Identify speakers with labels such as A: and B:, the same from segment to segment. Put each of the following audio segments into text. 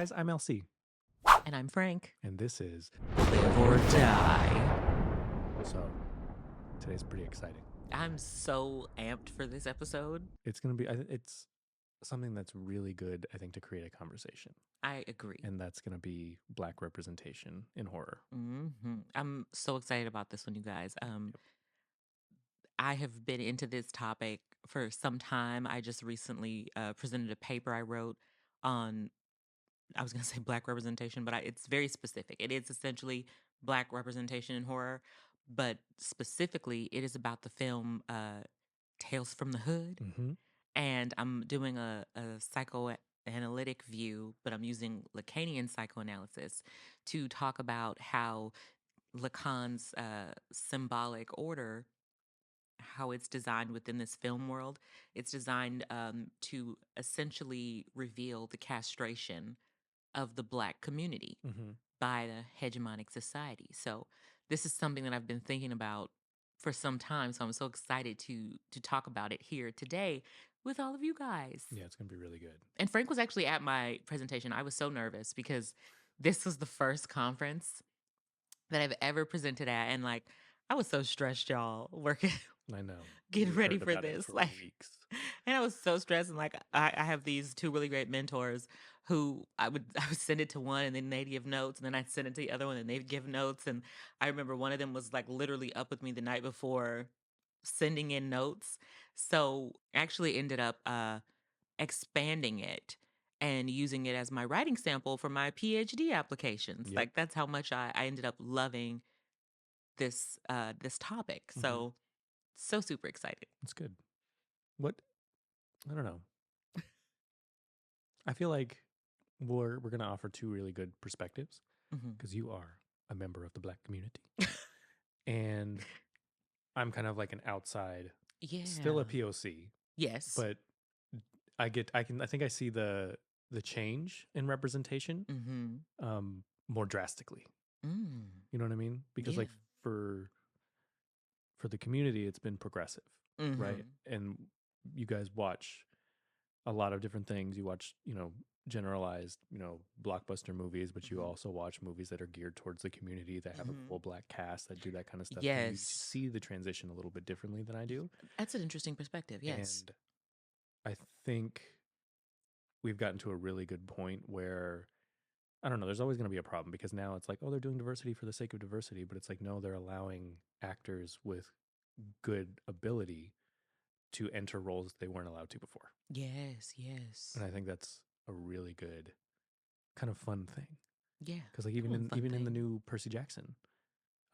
A: guys, I'm LC.
B: And I'm Frank.
A: And this is
B: Live or Die.
A: So, today's pretty exciting.
B: I'm so amped for this episode.
A: It's going to be, it's something that's really good, I think, to create a conversation.
B: I agree.
A: And that's going to be Black representation in horror.
B: Mm-hmm. I'm so excited about this one, you guys. I have been into this topic for some time. I just recently presented a paper I wrote on, I was going to say Black representation, but it's very specific. It is essentially Black representation in horror, but specifically it is about the film Tales from the Hood.
A: Mm-hmm.
B: And I'm doing a psychoanalytic view, but I'm using Lacanian psychoanalysis to talk about how Lacan's symbolic order, how it's designed within this film world. It's designed to essentially reveal the castration of the Black community by the hegemonic society. So this is something that I've been thinking about for some time. So I'm so excited to talk about it here today with all of you guys.
A: Yeah, it's going to be really good.
B: And Frank was actually at my presentation. I was so nervous because this was the first conference that I've ever presented at. And like, I was so stressed, y'all, working.
A: I know.
B: Getting ready for this.
A: For
B: like
A: weeks.
B: And I was so stressed. And like, I have these two really great mentors who I would send it to one and then they'd give notes, and then I'd send it to the other one and they'd give notes. And I remember one of them was like literally up with me the night before sending in notes. So I actually ended up expanding it and using it as my writing sample for my PhD applications.
A: Yep.
B: Like that's how much I ended up loving this topic. So super excited.
A: It's good. What? I don't know. I feel like we're going to offer two really good perspectives because you are a member of the Black community. And I'm kind of like an outside, still a POC.
B: Yes.
A: But I think I see the change in representation more drastically. You know what I mean? Because like for the community, it's been progressive, right? And you guys watch a lot of different things. You watch, generalized, blockbuster movies, but you also watch movies that are geared towards the community, that have a full Black cast, that do that kind of stuff.
B: Yes.
A: And you see the transition a little bit differently than I do.
B: That's an interesting perspective, yes.
A: And I think we've gotten to a really good point where, I don't know, there's always going to be a problem because now it's like, oh, they're doing diversity for the sake of diversity. But it's like, no, they're allowing actors with good ability to enter roles they weren't allowed to before.
B: Yes, yes.
A: And I think that's a really good, kind of fun thing.
B: Yeah.
A: Because like even in the new Percy Jackson,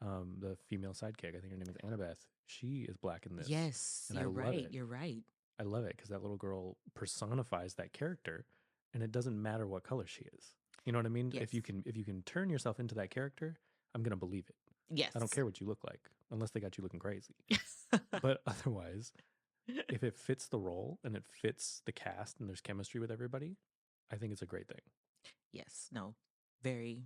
A: the female sidekick, I think her name is Annabeth, she is Black in this.
B: Yes,
A: and
B: you're right. You're right.
A: I love it because that little girl personifies that character, and it doesn't matter what color she is. You know what I mean?
B: Yes.
A: If you can turn yourself into that character, I'm gonna believe it.
B: Yes.
A: I don't care what you look like, unless they got you looking crazy. But otherwise, if it fits the role and it fits the cast and there's chemistry with everybody, I think it's a great thing.
B: Yes. No. Very,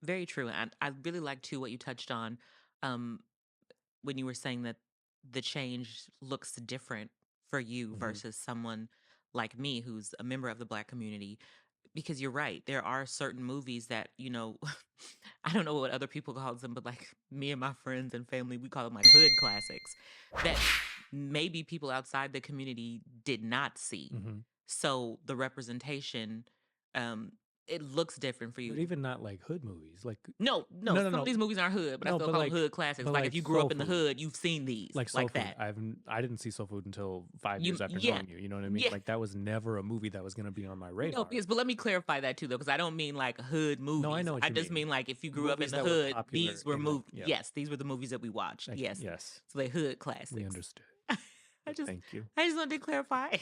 B: very true. And I really like too what you touched on when you were saying that the change looks different for you versus someone like me who's a member of the Black community. Because you're right. There are certain movies that, I don't know what other people call them, but like me and my friends and family, we call them like hood classics that maybe people outside the community did not see. So the representation, it looks different for you.
A: But even not like hood movies. Like
B: no. Some of these movies aren't hood, but I still call them hood classics. Like if you grew up in the hood, you've seen these.
A: Like
B: that.
A: I didn't see Soul Food until 5 years after knowing you. You know what I mean?
B: Yeah.
A: Like that was never a movie that was going to be on my radar.
B: No, yes, but let me clarify that too, though, because I don't mean like hood movies.
A: No, I know what you
B: I just mean like if you grew
A: movies
B: up in the hood,
A: popular
B: these were movies.
A: yeah.
B: Yes, these were the movies that we watched. Yes. So they hood classics.
A: We understood. Thank you.
B: I just wanted to clarify.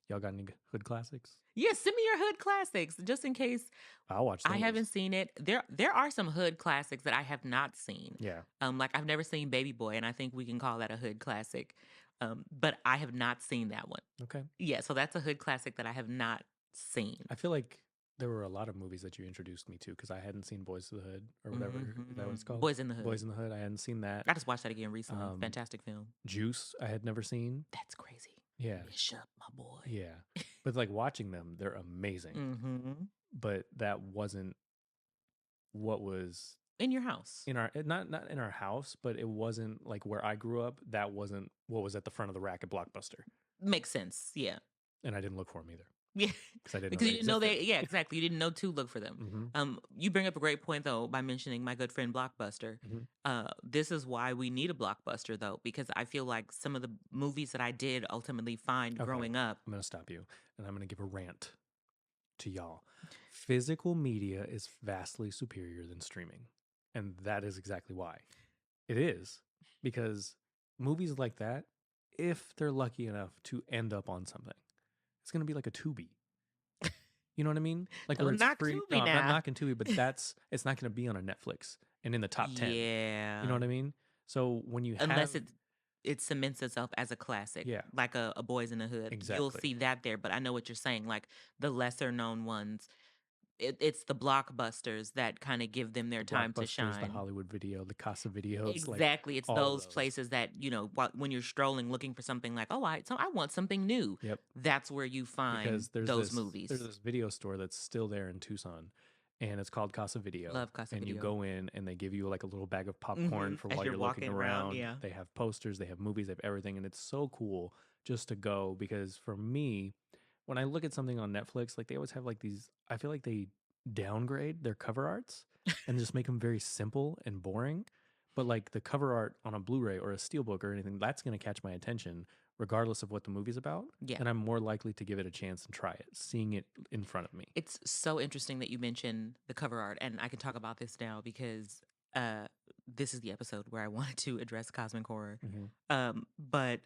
A: Y'all got any hood classics?
B: Yes, send me your hood classics just in case.
A: I'll watch those.
B: I haven't seen it. There are some hood classics that I have not seen.
A: Yeah.
B: Like I've never seen Baby Boy, and I think we can call that a hood classic. But I have not seen that one.
A: Okay.
B: Yeah, so that's a hood classic that I have not seen.
A: I feel like there were a lot of movies that you introduced me to because I hadn't seen Boys to the Hood or whatever. Is that what it's called?
B: Boys in the Hood.
A: Boys in the Hood. I hadn't seen that.
B: I just watched that again recently. Fantastic film.
A: Juice, I had never seen.
B: That's crazy.
A: Yeah.
B: Bishop, my boy.
A: Yeah. But like watching them, they're amazing. but that wasn't what was
B: in your house.
A: in our not in our house, but it wasn't like where I grew up. That wasn't what was at the front of the rack at Blockbuster,
B: Makes sense. Yeah.
A: and I didn't look for them either
B: Yeah.
A: because I didn't know
B: Because
A: they
B: you didn't know
A: existed.
B: yeah, exactly. You didn't know to look for them. You bring up a great point though by mentioning my good friend Blockbuster. This is why we need a Blockbuster though, because I feel like some of the movies that I did ultimately find growing up.
A: I'm going to stop you, and I'm going to give a rant to y'all. Physical media is vastly superior than streaming, and that is exactly why. It is, because movies like that, if they're lucky enough to end up on something, it's going to be like a Tubi. You know what I mean? Like where
B: Don't
A: it's
B: knock
A: free.
B: Tubi
A: No, I'm not
B: now.
A: knocking Tubi, but it's not going to be on a Netflix and in the top 10.
B: Yeah.
A: You know what I mean? So when you
B: Unless it cements itself as a classic,
A: Yeah.
B: like a Boys in the Hood.
A: Exactly.
B: You'll see that there, but I know what you're saying. Like the lesser known ones, it's the blockbusters that kind of give them their time to shine.
A: The Hollywood Video, the Casa Videos,
B: Exactly.
A: like
B: It's those places that, when you're strolling looking for something like, oh, I want something new.
A: Yep.
B: That's where you find
A: because
B: those movies.
A: There's this video store that's still there in Tucson, and it's called Casa Video.
B: Love Casa
A: and
B: Video.
A: you go in and they give you like a little bag of popcorn for
B: As
A: while
B: you're
A: you're looking
B: walking
A: around.
B: yeah.
A: They have posters, they have movies, they have everything, and it's so cool just to go, because for me, when I look at something on Netflix, like they always have like these, I feel like they downgrade their cover arts and just make them very simple and boring. But like the cover art on a Blu-ray or a Steelbook or anything, that's going to catch my attention regardless of what the movie's about.
B: Yeah.
A: And I'm more likely to give it a chance and try it, seeing it in front of me.
B: It's so interesting that you mentioned the cover art, and I can talk about this now because this is the episode where I wanted to address cosmic horror. But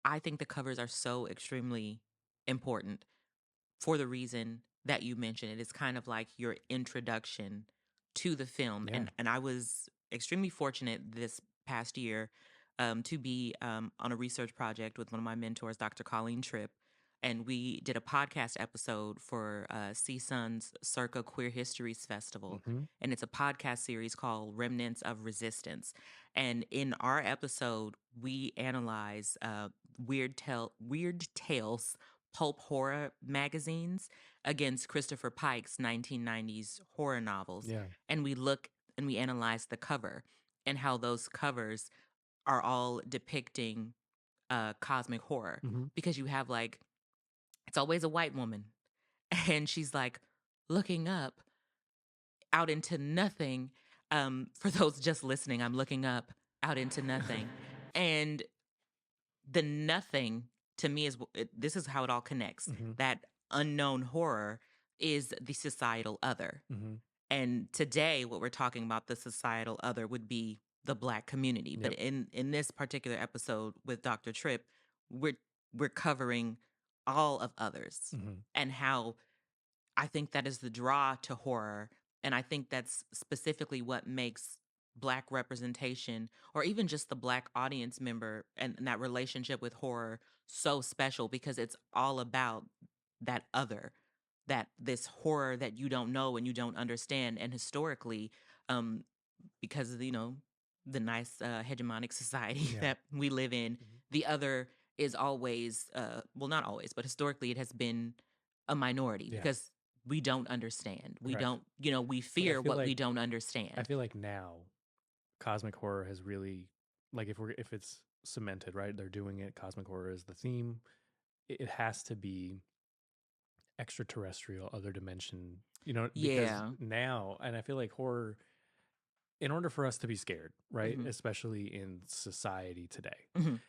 B: I think the covers are so extremely important for the reason that you mentioned. It is kind of like your introduction to the film.
A: Yeah.
B: And I was extremely fortunate this past year to be on a research project with one of my mentors, Dr. Colleen Tripp. And we did a podcast episode for CSUN's Circa Queer Histories Festival. And it's a podcast series called Remnants of Resistance. And in our episode, we analyze Weird Tales pulp horror magazines against Christopher Pike's 1990s horror novels.
A: Yeah.
B: And we look and we analyze the cover and how those covers are all depicting cosmic horror. Because you have like, it's always a white woman and she's like looking up out into nothing. For those just listening, I'm looking up out into nothing. And the nothing to me this is how it all connects. That unknown horror is the societal other. And today what we're talking about, the societal other, would be the Black community. But in this particular episode with Dr. Tripp, we're covering all of others and how I think that is the draw to horror. And I think that's specifically what makes Black representation, or even just the Black audience member and that relationship with horror, so special, because it's all about that other, that this horror that you don't know and you don't understand. And historically, because of the nice hegemonic society that we live in, the other is always well, not always, but historically it has been a minority because we don't understand. We don't, we fear what we don't understand.
A: I feel like now cosmic horror has really, like, if it's cemented, right? They're doing it. Cosmic horror is the theme. It has to be extraterrestrial, other dimension, because now, and I feel like horror, in order for us to be scared, right? Especially in society today,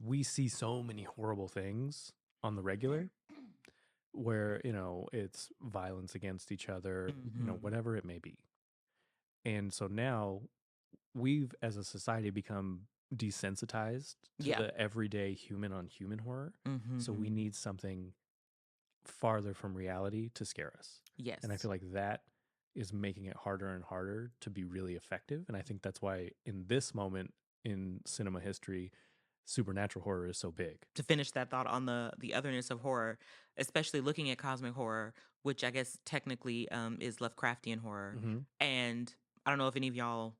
A: we see so many horrible things on the regular where, it's violence against each other, whatever it may be. And so now we've, as a society, become desensitized to the everyday human on human horror. So we need something farther from reality to scare us.
B: Yes.
A: And I feel like that is making it harder and harder to be really effective. And I think that's why in this moment in cinema history, supernatural horror is so big.
B: To finish that thought on the otherness of horror, especially looking at cosmic horror, which I guess technically is Lovecraftian horror. And I don't know if any of y'all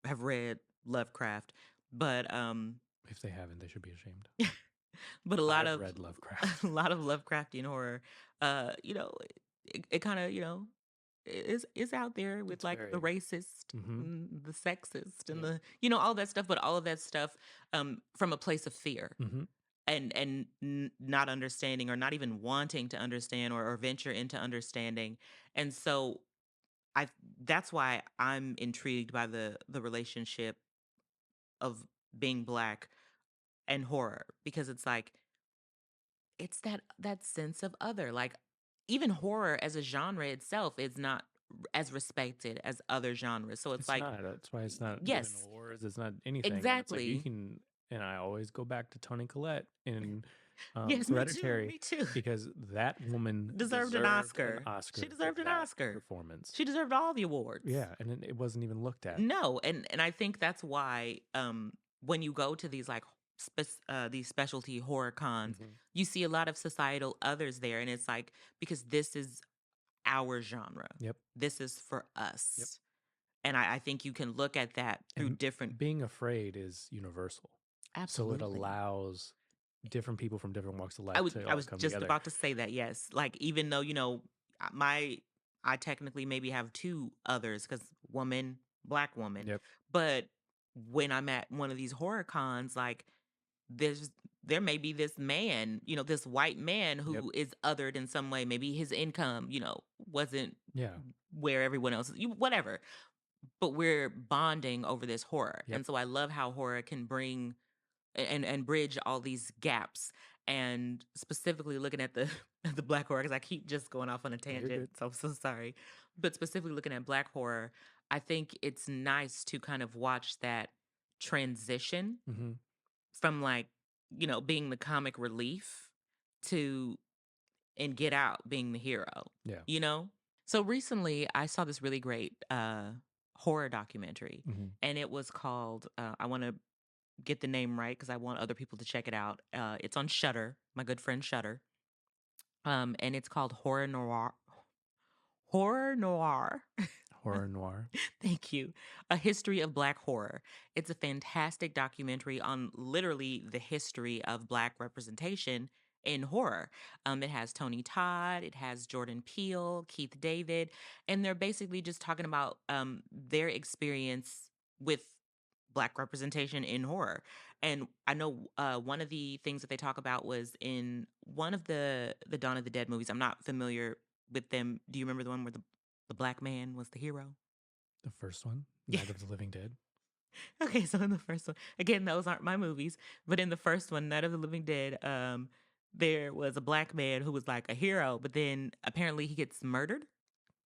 B: have read Lovecraft, but
A: if they haven't, they should be ashamed.
B: But
A: I've read Lovecraft.
B: a lot of Lovecraftian horror, you know, it kind of, is out there with
A: It's
B: like the
A: very.
B: racist,
A: Mm-hmm.
B: the sexist, and
A: Yep.
B: all that stuff. But all of that stuff, from a place of fear.
A: Mm-hmm.
B: And not understanding, or not even wanting to understand, or venture into understanding. And so I that's why I'm intrigued by the relationship of being Black and horror, because it's like, it's that sense of other. Like, even horror as a genre itself is not as respected as other genres. So it's
A: It's
B: like,
A: not. That's why it's not even
B: yes,
A: wars. It's not anything. And it's like you
B: exactly.
A: can. And I always go back to Toni Collette in
B: Yes, me too.
A: Hereditary
B: Me too.
A: because that woman
B: Deserved an
A: deserved an
B: Oscar. She
A: Oscar for
B: deserved an
A: that
B: Oscar.
A: performance.
B: She deserved all the awards.
A: Yeah, and it wasn't even looked at.
B: No, and I think that's why, when you go to these, like, these specialty horror cons,
A: Mm-hmm.
B: you see a lot of societal others there, and it's like, because this is our genre.
A: Yep.
B: This is for us.
A: Yep.
B: And I think you can look at that through
A: And
B: different.
A: being afraid is universal.
B: Absolutely.
A: So it allows different people from different walks of life
B: I was
A: to
B: I
A: all
B: was
A: come
B: just
A: together.
B: about to say that. Yes, like, even though, I technically maybe have two others, because woman, Black woman.
A: Yep.
B: But when I'm at one of these horror cons, like, there may be this man, this white man who
A: Yep.
B: is othered in some way. Maybe his income, wasn't
A: Yeah.
B: where everyone else, whatever. But we're bonding over this horror.
A: Yep.
B: And so I love how horror can bring and bridge all these gaps. And specifically looking at the the Black horror, because I keep just going off on a
A: Yeah, you're
B: tangent,
A: good.
B: so I'm so sorry. But specifically looking at Black horror, I think it's nice to kind of watch that transition
A: Mm-hmm.
B: from, like, being the comic relief to, and Get Out being the hero.
A: Yeah.
B: So recently I saw this really great horror documentary,
A: Mm-hmm.
B: and it was called, I want to get the name right because I want other people to check it out. It's on Shudder, my good friend Shudder. And it's called Horror Noir. Horror Noir.
A: Horror noir.
B: Thank you. A History of Black Horror. It's a fantastic documentary on literally the history of Black representation in horror. It has Tony Todd, it has Jordan Peele, Keith David, and they're basically just talking about their experience with Black representation in horror. And I know one of the things that they talk about was in one of the Dawn of the Dead movies. I'm not familiar with them. Do you remember the one where the black man was the hero?
A: The first one,
B: Yeah.
A: Night of the Living Dead.
B: Okay, so in the first one, again, those aren't my movies, but in the first one, Night of the Living Dead, there was a black man who was like a hero, but then apparently he gets murdered,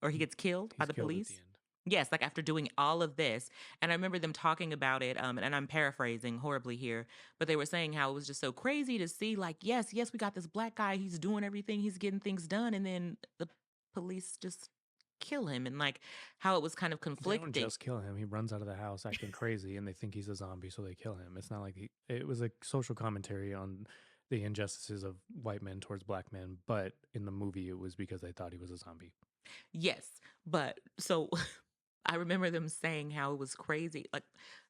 B: or he gets killed by
A: He's
B: the
A: killed at
B: police.
A: the end.
B: Yes, like after doing all of this. And I remember them talking about it, and I'm paraphrasing horribly here, but they were saying how it was just so crazy to see, like, yes, we got this black guy, he's doing everything, he's getting things done, and then the police just kill him, and like how it was kind of
A: They don't
B: conflicting.
A: just kill him. He runs out of the house acting crazy, and they think he's a zombie, so they kill him. It's not like it was a social commentary on the injustices of white men towards black men, but in the movie, it was because they thought he was a zombie.
B: Yes, but so I remember them saying how it was crazy, like,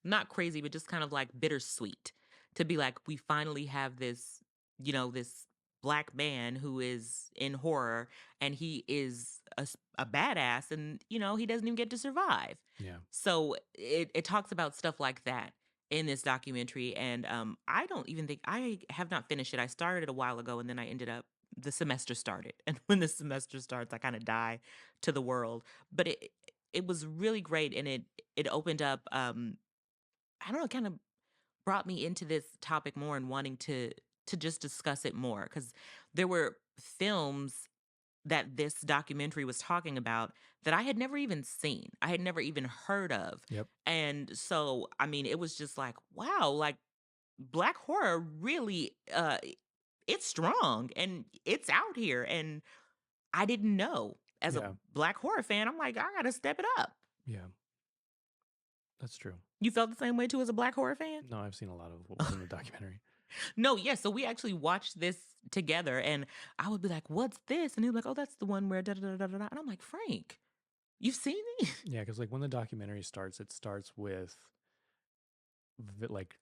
B: not crazy, but just kind of like bittersweet to be like, we finally have this, this black man who is in horror, and he is a badass, and, he doesn't even get to survive.
A: Yeah.
B: So it talks about stuff like that in this documentary. And I don't even think, I have not finished it. I started it a while ago, and then the semester started. And when the semester starts, I kind of die to the world. But it was really great, and it opened up, I don't know, kind of brought me into this topic more, and wanting to just discuss it more, because there were films that this documentary was talking about that I had never even seen. I had never even heard of.
A: Yep.
B: And so, I mean, it was just like, wow, like, Black horror really, it's strong, and it's out here, and I didn't know. As a
A: Yeah.
B: Black horror fan, I'm like, I gotta step it up.
A: Yeah. That's true.
B: You felt the same way too as a Black horror fan?
A: No, I've seen a lot of what was in the documentary.
B: No, yes. So we actually watched this together, and I would be like, "What's this?" And he'd be like, "Oh, that's the one where da da da da da." da." And I'm like, "Frank, you've seen it?"
A: Yeah, because like when the documentary starts, it starts with like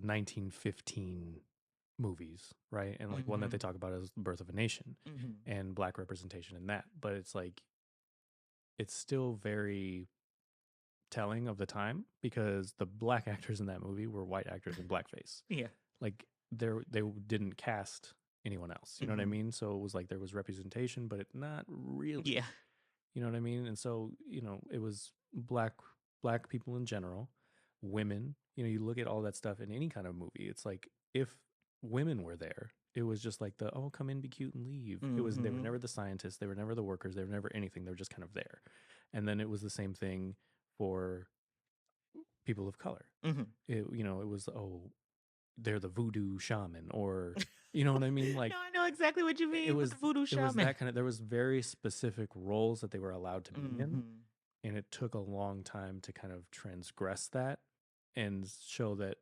A: 1915 movies, right? And like one that they talk about is The Birth of a Nation and Black representation in that. But it's like, it's still very telling of the time because the Black actors in that movie were white actors in blackface.
B: Yeah.
A: Like they didn't cast anyone else. You know what I mean? So it was like there was representation, but not really.
B: Yeah.
A: You know what I mean? And so, you know, it was black people in general, women. You know, you look at all that stuff in any kind of movie. It's like if women were there, it was just like the, oh, come in, be cute, and leave. It was, they were never the scientists, they were never the workers, they were never anything. They were just kind of there. And then it was the same thing for people of color. It, you know, it was, oh, they're the voodoo shaman, or you know what I mean? Like,
B: no, I know exactly what you mean. It was the voodoo shaman.
A: It was that kind of. There was very specific roles that they were allowed to be in, and it took a long time to kind of transgress that and show that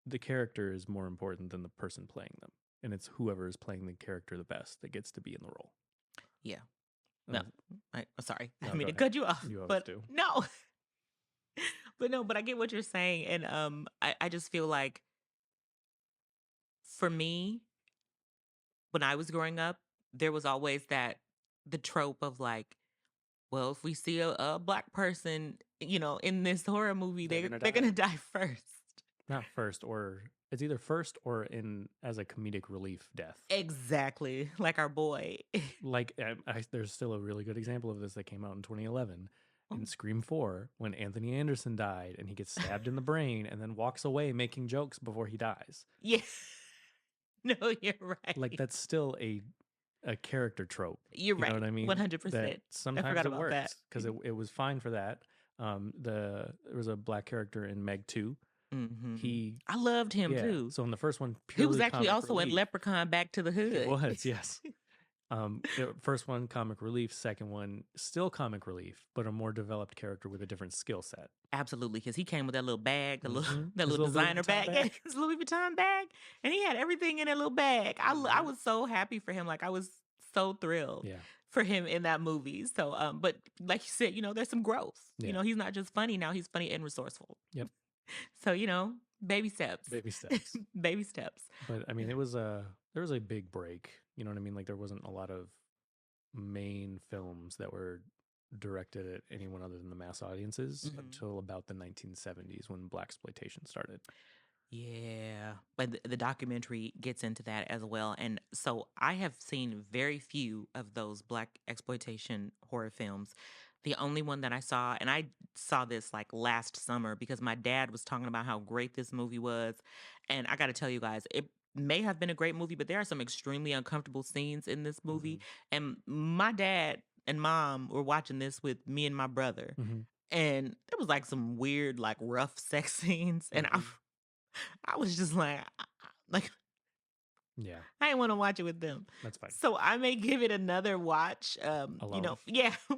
A: the character is more important than the person playing them, and it's whoever is playing the character the best that gets to be in the role.
B: Yeah. No, sorry.
A: No,
B: I mean to cut you off.
A: You always
B: but
A: do.
B: No. But I get what you're saying, and I just feel like, for me, when I was growing up, there was always the trope of like, well, if we see a Black person, you know, in this horror movie, they're gonna die first.
A: Not first, or it's either first or in as a comedic relief death.
B: Exactly, like our boy.
A: Like there's still a really good example of this that came out in 2011 in Scream 4 when Anthony Anderson died and he gets stabbed in the brain and then walks away making jokes before he dies.
B: Yeah. No, you're right.
A: Like that's still a character trope.
B: You're right.
A: You know what I mean?
B: 100%.
A: Sometimes it works because it was fine for that. There was a Black character in Meg 2.
B: I loved him too.
A: So in the first one,
B: he was actually also in Leprechaun Back to the Hood.
A: It was, yes. First one, comic relief. Second one, still comic relief, but a more developed character with a different skill set.
B: Absolutely, because he came with that little bag, that little designer bag, his Louis Vuitton bag, and he had everything in that little bag. I was so happy for him. Like, I was so thrilled for him in that movie. So, but like you said, you know, there's some growth. You know, he's not just funny now; he's funny and resourceful.
A: Yep.
B: So, you know, baby steps.
A: Baby steps.
B: Baby steps.
A: But I mean, there was a big break. You know what I mean? Like there wasn't a lot of main films that were directed at anyone other than the mass audiences until about the 1970s when Blaxploitation started.
B: Yeah, but the documentary gets into that as well. And so I have seen very few of those Black exploitation horror films. The only one that I saw, and I saw this like last summer because my dad was talking about how great this movie was. And I got to tell you guys, it may have been a great movie, but there are some extremely uncomfortable scenes in this movie. And my dad and mom were watching this with me and my brother. And there was like some weird, like rough sex scenes. And I was just like,
A: yeah,
B: I didn't want to watch it with them.
A: That's fine.
B: So I may give it another watch, you know,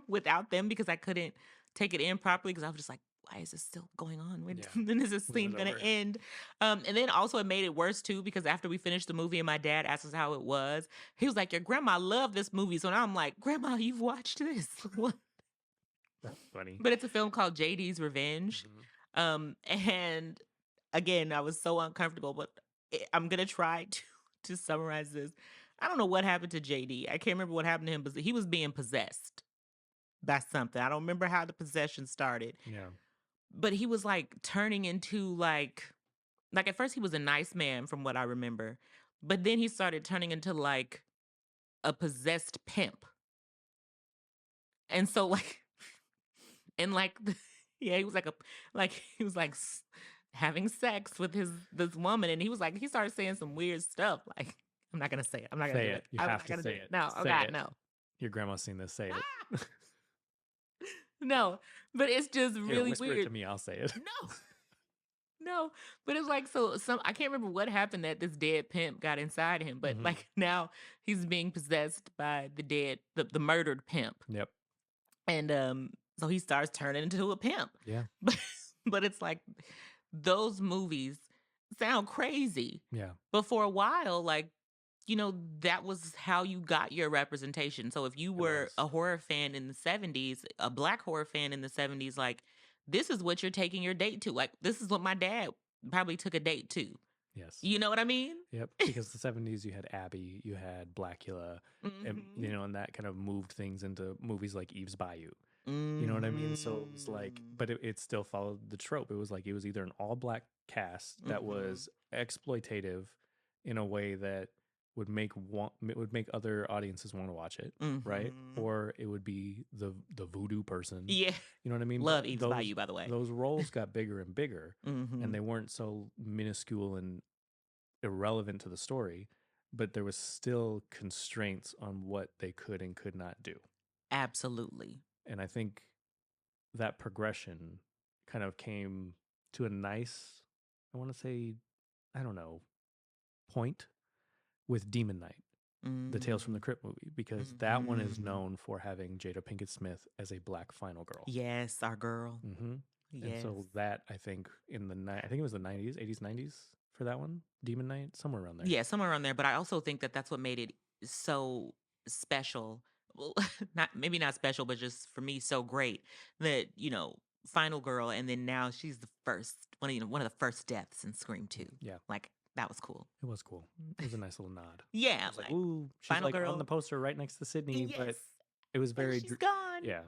B: without them, because I couldn't take it in properly because I was just like, why is this still going on? When is this scene going to end? And then also it made it worse too, because after we finished the movie and my dad asked us how it was, he was like, your grandma loved this movie. So now I'm like, Grandma, you've watched this? What?
A: That's funny.
B: But it's a film called JD's Revenge. And again, I was so uncomfortable, but I'm going to try to summarize this. I don't know what happened to JD. I can't remember what happened to him, but he was being possessed by something. I don't remember how the possession started.
A: Yeah.
B: But he was like turning into like at first he was a nice man from what I remember. But then he started turning into like a possessed pimp. And so he was like having sex with this woman, and he started saying some weird stuff. Like, I'm not gonna say it. I'm not gonna say it.
A: You have to say it.
B: No, oh God, no.
A: Your grandma's seen this. Say it.
B: No, but it's just really
A: whisper
B: weird.
A: It to me, I'll say it.
B: No, but it's like I can't remember what happened that this dead pimp got inside him, but like now he's being possessed by the murdered pimp.
A: Yep.
B: And so he starts turning into a pimp.
A: Yeah.
B: But it's like those movies sound crazy.
A: Yeah.
B: But for a while, like, you know, that was how you got your representation. So if you were a horror fan in the 70s, a Black horror fan in the 70s, like, this is what you're taking your date to. Like, this is what my dad probably took a date to.
A: Yes.
B: You know what I mean?
A: Yep. Because the 70s, you had Abby, you had Blackula, and and that kind of moved things into movies like Eve's Bayou. You know what I mean? So it was like, but it still followed the trope. It was like it was either an all black cast that was exploitative in a way that would make other audiences want to watch it, right? Or it would be the voodoo person.
B: Yeah.
A: You know what I mean?
B: Love Eve's Bayou, by the way.
A: Those roles got bigger and bigger, and they weren't so minuscule and irrelevant to the story, but there was still constraints on what they could and could not do.
B: Absolutely.
A: And I think that progression kind of came to a nice, I want to say, I don't know, point with Demon Knight, the Tales from the Crypt movie, because that one is known for having Jada Pinkett Smith as a black final girl.
B: Yes, our girl.
A: Yes. And so that, I think, I think it was the 90s, 80s, 90s for that one, Demon Knight, somewhere around there.
B: Yeah, somewhere around there. But I also think that that's what made it so special. Well, maybe not special, but just for me, so great that, final girl. And then now she's the first, one of the first deaths in Scream 2.
A: Yeah.
B: Like, that was cool.
A: It was cool. It was a nice little nod.
B: Yeah.
A: Like, ooh, she's final girl on the poster right next to Sydney,
B: yes.
A: But it was very...
B: she's gone.
A: Yeah.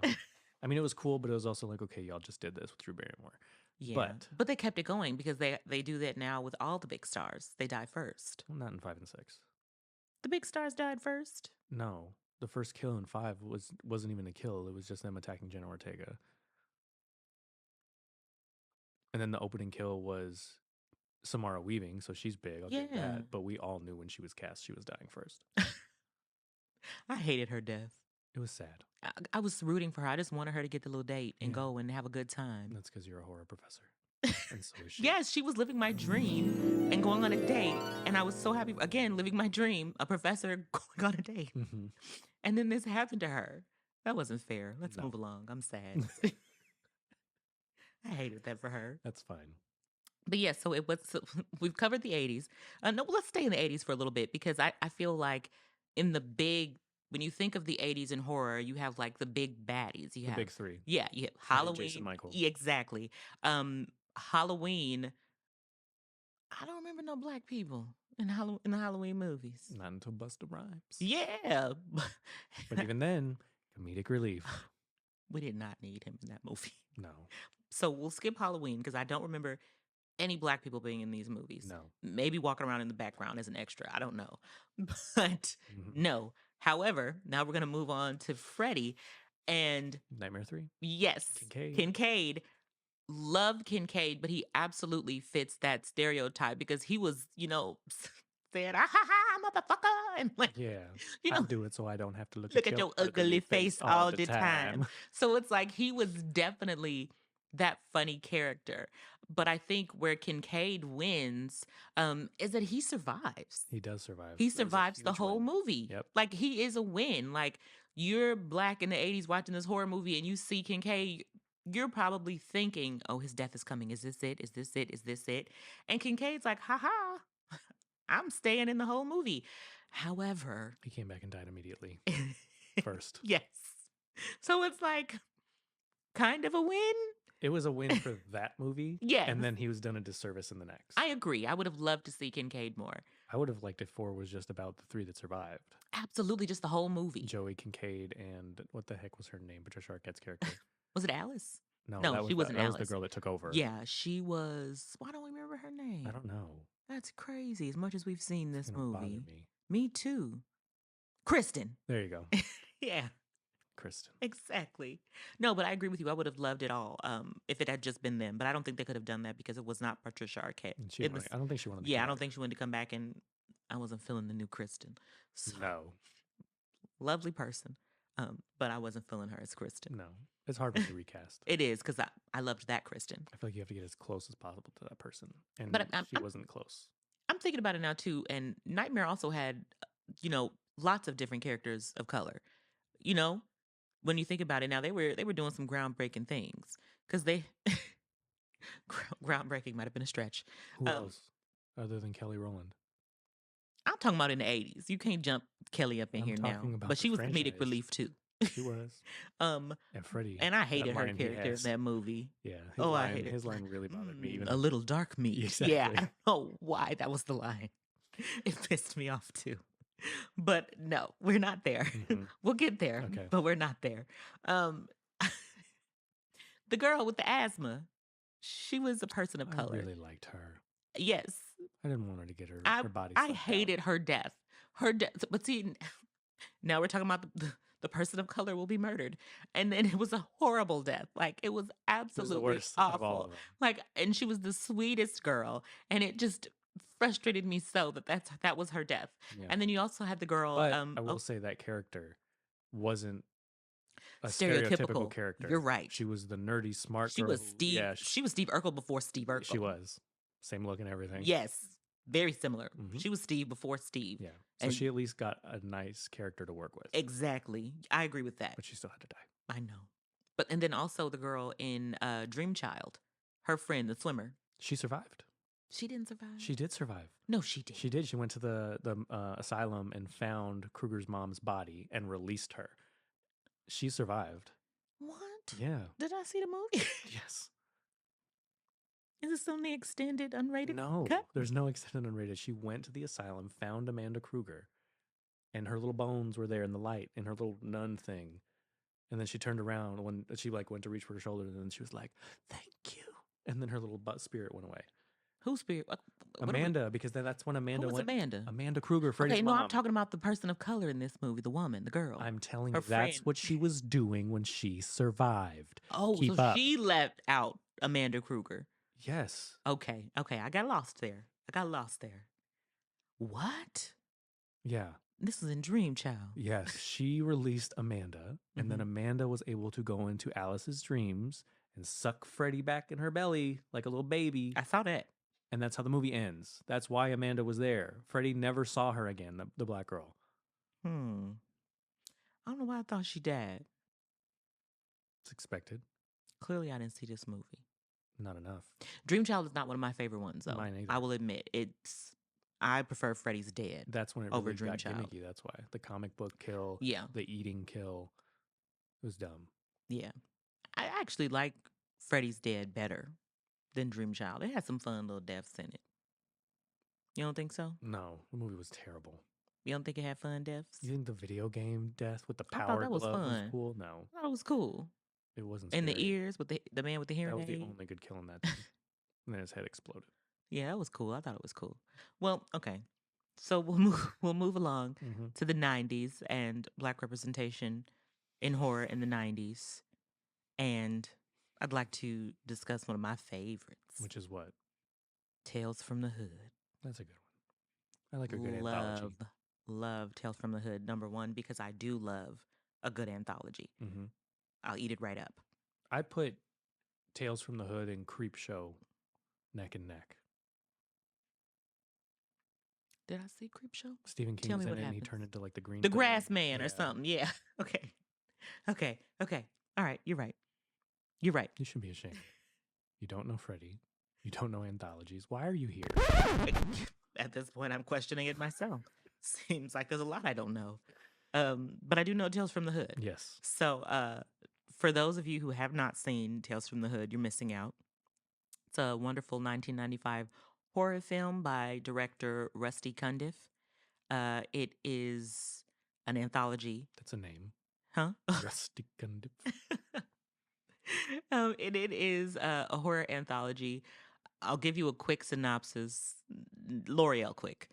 A: I mean, it was cool, but it was also like, okay, y'all just did this with Drew Barrymore.
B: Yeah. But they kept it going because they do that now with all the big stars. They die first.
A: Well, not in 5 and 6.
B: The big stars died first?
A: No. The first kill in 5 wasn't even a kill. It was just them attacking Jenna Ortega. And then the opening kill was Samara Weaving, so she's big. I'll give that. But we all knew when she was cast, she was dying first.
B: I hated her death.
A: It was sad.
B: I was rooting for her. I just wanted her to get the little date and go and have a good time.
A: That's because you're a horror professor. And so is she.
B: Yes, she was living my dream and going on a date. And I was so happy, again, living my dream, a professor going on a date. And then this happened to her. That wasn't fair. Let's move along. I'm sad. I hated that for her.
A: That's fine.
B: But yeah, so we've covered the 80s. No, let's stay in the 80s for a little bit because I feel like when you think of the 80s in horror, you have like the big baddies. You have
A: the big three.
B: Yeah, you have Halloween.
A: Jason Michael.
B: Yeah, exactly. Halloween. I don't remember no black people in the Halloween movies.
A: Not until Busta Rhymes.
B: Yeah.
A: But even then, comedic relief.
B: We did not need him in that movie.
A: No.
B: So we'll skip Halloween because I don't remember any black people being in these movies.
A: No.
B: Maybe walking around in the background as an extra. I don't know. But no. However, now we're going to move on to Freddy and...
A: Nightmare 3?
B: Yes. Kincaid. Loved Kincaid, but he absolutely fits that stereotype because he was, saying, ah, ha, ha, motherfucker. And like,
A: I do it so I don't have to look
B: at your ugly face all the time. So it's like he was definitely that funny character. But I think where Kincaid wins is that he survives.
A: He does survive.
B: He survives the whole movie.
A: Yep.
B: Like, he is a win. Like, you're black in the 80s watching this horror movie and you see Kincaid, you're probably thinking, oh, his death is coming. Is this it? Is this it? Is this it? And Kincaid's like, ha, I'm staying in the whole movie. However...
A: He came back and died immediately. First.
B: Yes. So it's like, kind of a win.
A: It was a win for that movie.
B: Yeah.
A: And then he was done a disservice in the next.
B: I agree. I would have loved to see Kincaid more.
A: I would have liked it 4 was just about the 3 that survived.
B: Absolutely. Just the whole movie.
A: Joey Kincaid and what the heck was her name? Patricia Arquette's character.
B: Was it Alice?
A: No,
B: she wasn't Alice.
A: That was the girl that took over.
B: Yeah, she was... Why don't we remember her name?
A: I don't know.
B: That's crazy. As much as we've seen this movie.
A: Bother me.
B: Me too. Kristen.
A: There you go.
B: Yeah.
A: Kristen.
B: Exactly. No, but I agree with you. I would have loved it all if it had just been them. But I don't think they could have done that because it was not Patricia Arquette.
A: I don't think she wanted to
B: I don't think she wanted to come back, and I wasn't feeling the new Kristen. So,
A: no.
B: Lovely person. But I wasn't feeling her as Kristen.
A: No. It's hard for me to recast.
B: It is, because I loved that Kristen.
A: I feel like you have to get as close as possible to that person. And she wasn't close.
B: I'm thinking about it now, too. And Nightmare also had, lots of different characters of color. When you think about it now, they were doing some groundbreaking things. Because groundbreaking might have been a stretch.
A: Who else other than Kelly Rowland?
B: I'm talking about in the 80s. You can't jump Kelly up in here now. But she was comedic relief, too.
A: She was.
B: um,
A: And Freddie.
B: and I hated her
A: line he
B: character in
A: has.
B: that movie.
A: Yeah.
B: I hated
A: His line really bothered me. Even
B: a little dark meat.
A: Exactly.
B: Yeah, I don't know why that was the line. It pissed me off too. But no, we're not there. We'll get there,
A: Okay.
B: but we're not there. The girl with the asthma, she was a person of color.
A: I really liked her.
B: Yes.
A: I didn't want her to get her body
B: I hated her death. Her death. But see, now we're talking about the person of color will be murdered. And then it was a horrible death. Like, it was absolutely awful. Like, and she was the sweetest girl. And it just frustrated me so that was her death. Yeah. And then you also had the girl.
A: But I will say that character wasn't a stereotypical character.
B: You're right.
A: She was the nerdy, smart
B: girl.
A: Was
B: Steve. Yeah, she was Steve Urkel before Steve Urkel.
A: She was. Same look and everything.
B: Yes. Very similar. She was Steve before Steve.
A: Yeah. So she at least got a nice character to work with.
B: Exactly. I agree with that.
A: But she still had to die.
B: I know. And then also the girl in Dream Child, her friend, the swimmer.
A: She survived.
B: She didn't survive.
A: She did survive.
B: No, she did.
A: She did. She went to the asylum and found Kruger's mom's body and released her. She survived.
B: What?
A: Yeah.
B: Did I see the movie?
A: Yes.
B: Is this on the extended unrated?
A: No, there's no extended unrated. She went to the asylum, found Amanda Kruger, and her little bones were there in the light in her little nun thing. And then she turned around when she went to reach for her shoulder, and then she was like, "Thank you." And then her little spirit went away.
B: Whose spirit? What
A: Amanda, because that's when Amanda went.
B: Amanda?
A: Amanda Kruger, Freddie's mom.
B: No, I'm talking about the person of color in this movie, the woman, the girl.
A: I'm telling you, that's what she was doing when she survived.
B: Oh,
A: Keep
B: up. She left out Amanda Kruger.
A: Yes.
B: Okay. I got lost there. What?
A: Yeah.
B: This was in Dream Child.
A: Yes. She released Amanda, and then Amanda was able to go into Alice's dreams and suck Freddie back in her belly like a little baby.
B: I saw that.
A: And that's how the movie ends. That's why Amanda was there. Freddie never saw her again, the black girl.
B: I don't know why I thought she died.
A: It's expected.
B: Clearly, I didn't see this movie.
A: Not enough.
B: Dream Child is not one of my favorite ones, though.
A: Mine either.
B: I will admit. I prefer Freddie's Dead.
A: That's when it
B: over
A: really
B: Dream
A: got
B: Child.
A: gimmicky. That's why. The comic book kill.
B: Yeah.
A: The eating kill. It was dumb.
B: Yeah. I actually like Freddie's Dead better than Dream Child. It had some fun little deaths in it. You don't think so?
A: No. The movie was terrible.
B: You don't think it had fun deaths?
A: You think the video game death with the power
B: I thought that was
A: glove
B: fun.
A: was cool? No.
B: I thought it was cool.
A: It wasn't
B: And
A: scary.
B: the ears with the man with the hearing
A: aid? That was the only good kill in that thing. And then his head exploded.
B: Yeah, that was cool. I thought it was cool. Well, okay. So we'll move along to the 90s and Black representation in horror in the 90s. And I'd like to discuss one of my favorites.
A: Which is what?
B: Tales from the Hood.
A: That's a good one. I like a good anthology.
B: Love Tales from the Hood, number one, because I do love a good anthology. I'll eat it right up.
A: I put Tales from the Hood and Creep Show neck and neck.
B: Did I see Creep Show?
A: Stephen King was in it and he turned into like the green...
B: The grass man or something. Yeah. Okay. All right. You're right.
A: You should be ashamed. You don't know Freddie. You don't know anthologies. Why are you here?
B: At this point, I'm questioning it myself. Seems like there's a lot I don't know. But I do know Tales from the Hood.
A: Yes.
B: So for those of you who have not seen Tales from the Hood, you're missing out. It's a wonderful 1995 horror film by director Rusty Cundiff. It is an anthology.
A: That's a name.
B: Huh?
A: Rusty Cundiff.
B: It is a horror anthology. I'll give you a quick synopsis. L'Oreal quick.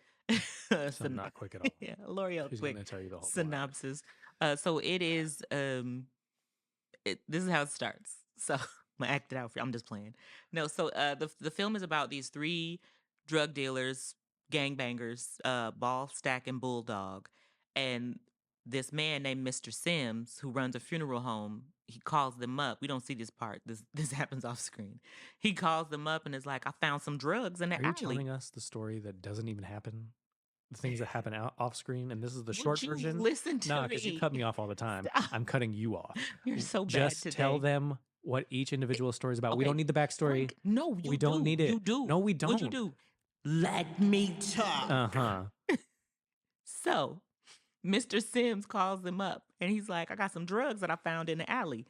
A: So not quick at all.
B: Yeah, L'Oreal
A: She's
B: quick
A: gonna tell you the whole
B: synopsis. So it is. This is how it starts. So I'm gonna act it out for you. I'm just playing. No. So the film is about these three drug dealers, gangbangers, Ball, Stack, and Bulldog, and this man named Mr. Sims who runs a funeral home. He calls them up. We don't see this part. This happens off screen. He calls them up and is like, "I found some drugs in the alley."
A: Are you telling us the story that doesn't even happen? The things that happen off screen, and this is the short version?
B: Listen to me.
A: No, because you cut me off all the time.
B: Stop.
A: I'm cutting you off.
B: You're so bad
A: Just
B: today.
A: tell them what each individual story is about.
B: Okay.
A: We don't need the backstory.
B: No,
A: we don't need it.
B: You do.
A: No, we don't.
B: What you do? Let me talk.
A: Uh-huh.
B: So, Mr. Sims calls them up And he's like, I got some drugs that I found in the alley.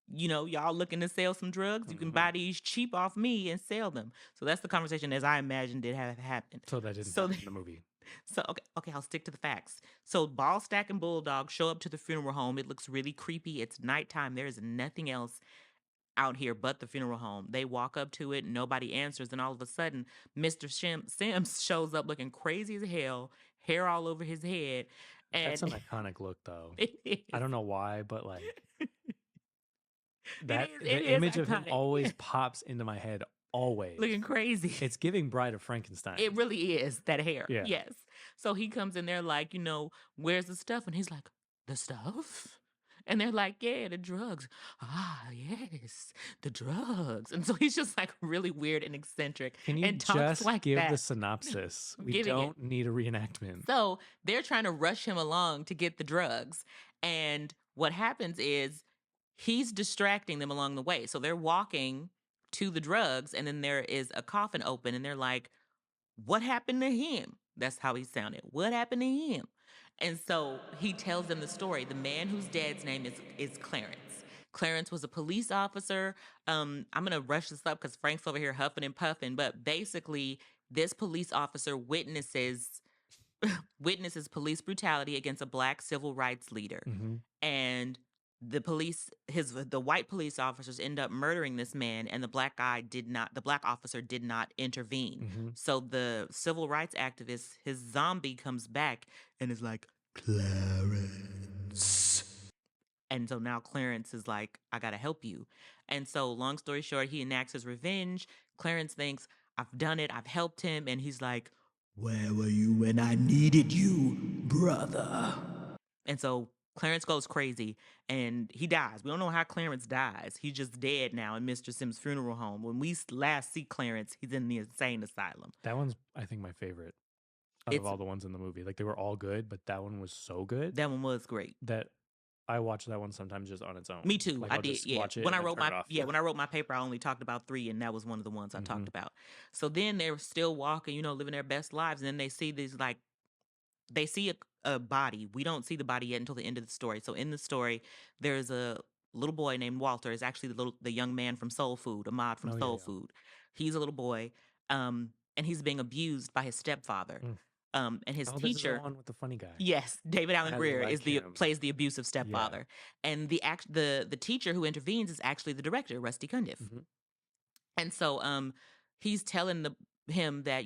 B: Y'all looking to sell some drugs? You can buy these cheap off me and sell them. So that's the conversation as I imagined it had happened.
A: So that didn't happen in the movie.
B: So, okay, I'll stick to the facts. So Ballstack and Bulldog show up to the funeral home. It looks really creepy. It's nighttime. There is nothing else out here but the funeral home. They walk up to it. Nobody answers. And all of a sudden, Mr. Sims shows up looking crazy as hell, hair all over his head. And
A: that's an iconic look, though.
B: It is.
A: I don't know why, but like
B: the
A: image of him always pops into my head. Always
B: looking crazy.
A: It's giving Bride of Frankenstein.
B: It really is, that hair.
A: Yeah.
B: Yes. So he comes in there like, where's the stuff? And he's like, the stuff? And they're like, yeah, the drugs. Ah, yes, the drugs. And so he's just like really weird and eccentric.
A: Can you
B: and talks
A: just give the synopsis? We don't need a reenactment.
B: So they're trying to rush him along to get the drugs. And what happens is he's distracting them along the way. So they're walking to the drugs, and then there is a coffin open, and they're like, what happened to him? That's how he sounded. What happened to him? And so he tells them the story. The man who's dead's name is Clarence. Clarence was a police officer. I'm going to rush this up because Frank's over here huffing and puffing, but basically this police officer witnesses police brutality against a Black civil rights leader. And the white police officers end up murdering this man, and the Black officer did not intervene. So the civil rights activist, his zombie comes back and is like, Clarence. And so now Clarence is like, I gotta help you. And so long story short, he enacts his revenge. Clarence thinks, I've done it, I've helped him. And he's like, where were you when I needed you, brother? And so Clarence goes crazy and he dies. We don't know how Clarence dies. He's just dead now in Mr. Sims' funeral home. When we last see Clarence, he's in the insane asylum.
A: That one's, I think, my favorite out of all the ones in the movie. Like, they were all good, but that one was so good.
B: That one was great.
A: That I watch that one sometimes just on its own.
B: Me too.
A: Like,
B: I did. Yeah. When I wrote my paper, I only talked about 3, and that was one of the ones I talked about. So then they were still walking, living their best lives, and then they see these they see a body. We don't see the body yet until the end of the story. So in the story, there's a little boy named Walter. It's actually the young man from Soul Food, Ahmad from Soul Food. He's a little boy, and he's being abused by his stepfather. And his teacher,
A: this is the one with the funny guy.
B: Yes, David Allen Greer plays the abusive stepfather, and the teacher who intervenes is actually the director, Rusty Cundiff. And so he's telling him that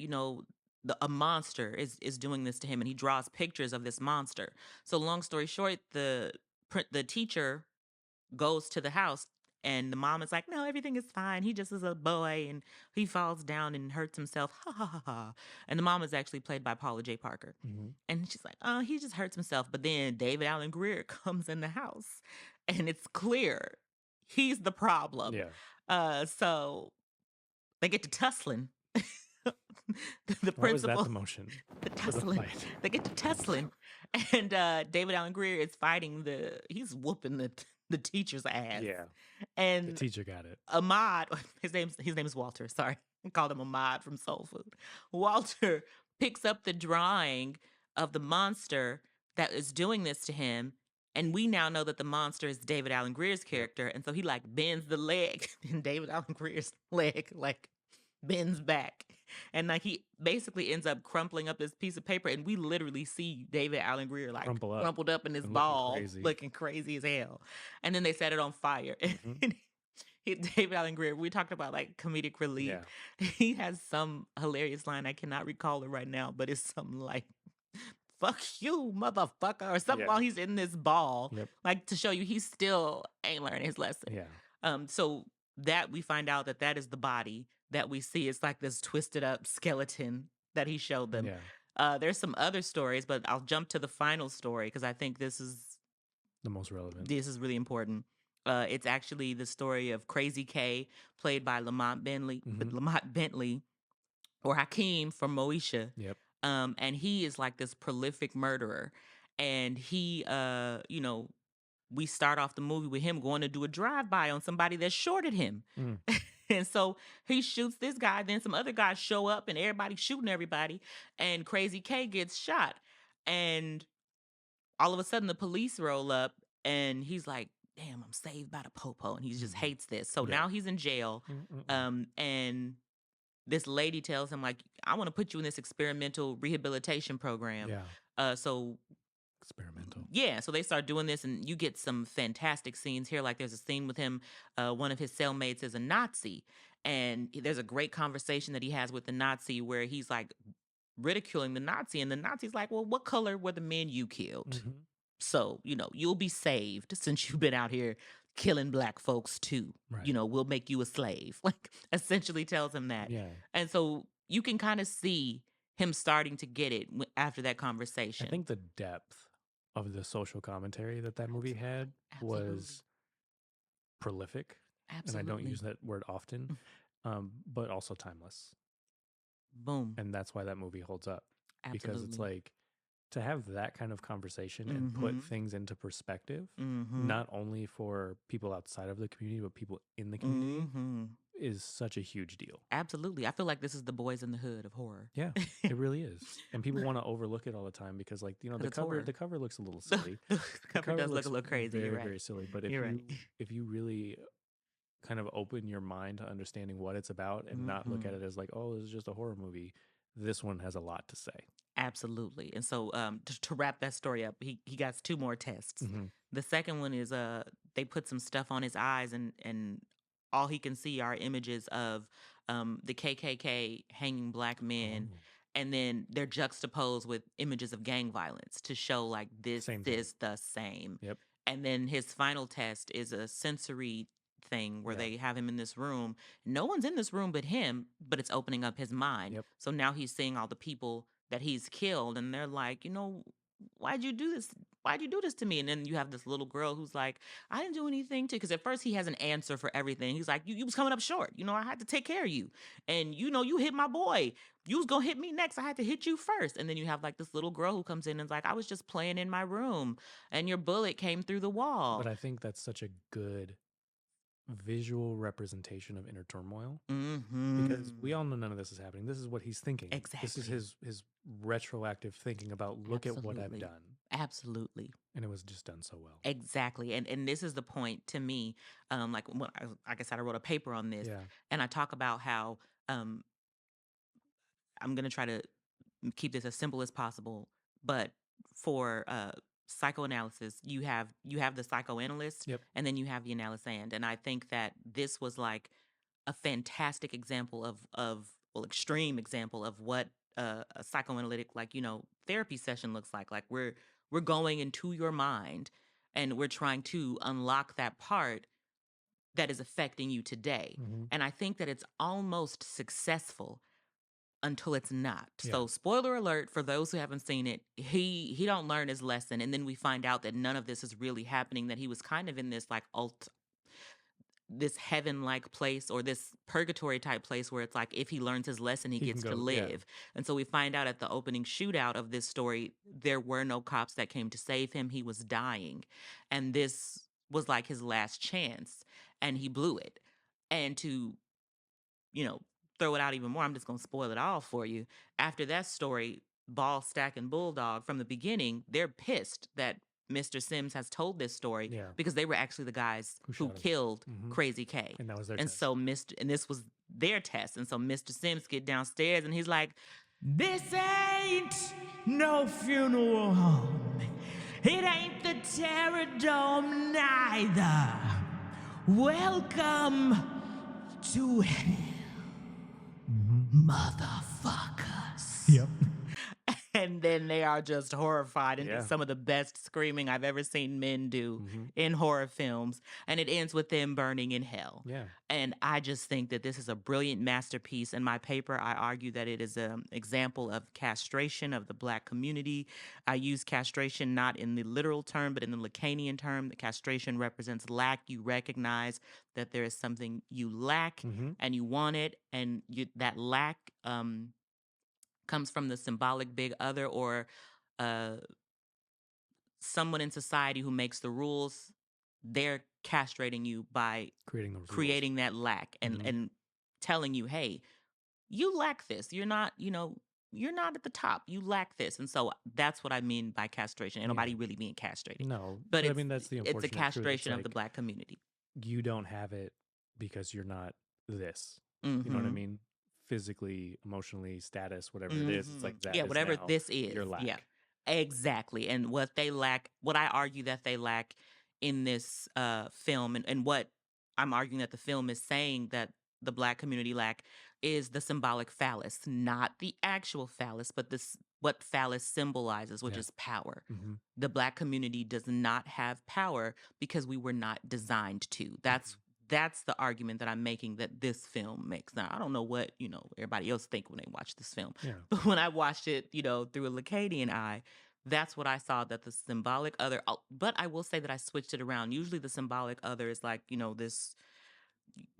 B: a monster is doing this to him, and he draws pictures of this monster. So long story short, the teacher goes to the house, and the mom is like, no, everything is fine. He just is a boy, and he falls down and hurts himself. Ha, ha, ha, ha. And the mom is actually played by Paula J. Parker. And she's like, oh, he just hurts himself. But then David Allen Greer comes in the house, and it's clear he's the problem.
A: Yeah.
B: So they get to tussling.
A: The principal, was that the motion?
B: The tussling. They get to tussling, and David Allen Greer is fighting he's whooping the teacher's ass.
A: Yeah,
B: and
A: the teacher got it.
B: Ahmad, his name is Walter. Sorry, I called him Ahmad from Soul Food. Walter picks up the drawing of the monster that is doing this to him. And we now know that the monster is David Allen Greer's character, and so he bends the leg, and David Allen Greer's leg bends back, and he basically ends up crumpling up this piece of paper, and we literally see David Allen Greer crumpled up in his ball, looking crazy as hell. And then they set it on fire. David Allen Greer, we talked about comedic relief. Yeah. He has some hilarious line. I cannot recall it right now, but it's something like, fuck you, motherfucker, or something while he's in this ball, to show you he still ain't learning his lesson.
A: Yeah.
B: So that we find out that is the body that we see. It's like this twisted up skeleton that he showed them. Yeah. There's some other stories, but I'll jump to the final story because I think this is
A: the most relevant.
B: This is really important. It's actually the story of Crazy K, played by Lamont Bentley, or Hakeem from Moesha.
A: Yep.
B: And he is this prolific murderer. And he, we start off the movie with him going to do a drive-by on somebody that shorted him. And so he shoots this guy, then some other guys show up, and everybody's shooting everybody, and Crazy K gets shot. And all of a sudden, the police roll up, and he's like, damn, I'm saved by the popo, and he just
A: Mm-hmm.
B: hates this. So
A: Yeah.
B: now he's in jail, and this lady tells him, like, I want to put you in this experimental rehabilitation program.
A: Yeah.
B: So
A: Experimental.
B: yeah, so they start doing this, and you get some fantastic scenes here. Like, there's a scene with him, one of his cellmates is a Nazi, and there's a great conversation that he has with the Nazi where he's like ridiculing the Nazi, and the Nazi's like, well, what color were the men you killed?
A: Mm-hmm.
B: So, you'll be saved since you've been out here killing black folks too.
A: Right.
B: We'll make you a slave. Like, essentially tells him that.
A: Yeah.
B: And so you can kind of see him starting to get it after that conversation.
A: I think the depth of the social commentary that movie had was prolific.
B: Absolutely.
A: And I don't use that word often, but also timeless.
B: Boom.
A: And that's why that movie holds up.
B: Absolutely.
A: Because it's like, to have that kind of conversation and put things into perspective, not only for people outside of the community, but people in the community, is such a huge deal.
B: Absolutely. I feel like this is the Boys in the Hood of horror.
A: Yeah, it really is. And people want to overlook it all the time because, like, the cover looks a little silly.
B: The cover does look a little crazy.
A: Very,
B: You're right.
A: very silly. But if you really kind of open your mind to understanding what it's about and not look at it as like, oh, this is just a horror movie, this one has a lot to say.
B: Absolutely. And so to wrap that story up, he got 2 more tests. The second one is they put some stuff on his eyes, and all he can see are images of the KKK hanging black men. And then they're juxtaposed with images of gang violence to show like this is the same.
A: Yep.
B: And then his final test is a sensory thing where they have him in this room. No one's in this room but him, but it's opening up his mind.
A: Yep.
B: So now he's seeing all the people that he's killed, and they're like, why'd you do this? Why'd you do this to me? And then you have this little girl who's like, I didn't do anything to, because at first he has an answer for everything. He's like, you was coming up short. I had to take care of you. And you hit my boy. You was gonna hit me next. I had to hit you first. And then you have like this little girl who comes in and is like, I was just playing in my room and your bullet came through the wall.
A: But I think that's such a good visual representation of inner turmoil, because we all know none of this is happening. This is what he's thinking.
B: Exactly.
A: This is his retroactive thinking about, look at what I've done.
B: Absolutely.
A: And it was just done so well.
B: Exactly. And this is the point to me. Like I said, I wrote a paper on this, and I talk about how I'm going to try to keep this as simple as possible. But for psychoanalysis, you have the psychoanalyst, and then you have the analysand. And I think that this was like a fantastic example of extreme example of what a psychoanalytic therapy session looks like. Like we're going into your mind and we're trying to unlock that part that is affecting you today. And I think that it's almost successful until it's not. So spoiler alert for those who haven't seen it, he don't learn his lesson, and then we find out that none of this is really happening, that he was kind of in this like this heaven-like place, or this purgatory type place where it's like if he learns his lesson, he gets to live. And so we find out at the opening shootout of this story, there were no cops that came to save him. He was dying. And this was like his last chance, and he blew it. And to, throw it out even more, I'm just going to spoil it all for you. After that story, Ball, Stack, and Bulldog, from the beginning, they're pissed that Mr. Sims has told this story, because they were actually the guys who killed Crazy K.
A: And that was their
B: test.
A: So
B: and this was their test. And so Mr. Sims get downstairs and he's like, this ain't no funeral home. It ain't the Terror Dome neither. Welcome to hell, motherfuckers.
A: Yep.
B: And then they are just horrified, and it's some of the best screaming I've ever seen men do in horror films. And it ends with them burning in hell.
A: Yeah.
B: And I just think that this is a brilliant masterpiece. In my paper, I argue that it is an example of castration of the Black community. I use castration not in the literal term, but in the Lacanian term. The castration represents lack. You recognize that there is something you lack, and you want it, and that lack comes from the symbolic big other, or someone in society who makes the rules. They're castrating you by creating that lack and telling you, hey, you lack this. You're not, you're not at the top. You lack this. And so that's what I mean by castration. And nobody really being castrated.
A: No,
B: but
A: I mean, that's the
B: it's a
A: unfortunate truth. It's
B: castration of the
A: like,
B: Black community.
A: you don't have it because you're not this. You know what I mean? Physically, emotionally, status, whatever it is. It's like that.
B: Yeah,
A: is
B: whatever
A: now
B: this is.
A: your lack.
B: Yeah, exactly. And what they lack, what I argue that they lack in this film, and what I'm arguing that the film is saying that the Black community lack, is the symbolic phallus, not the actual phallus, but this what phallus symbolizes, which is power. The Black community does not have power because we were not designed to. That's the argument that I'm making that this film makes. Now, I don't know what, everybody else think when they watch this film.
A: Yeah.
B: But when I watched it, through a Lacanian eye, that's what I saw, that the symbolic other, but I will say that I switched it around. Usually the symbolic other is like, this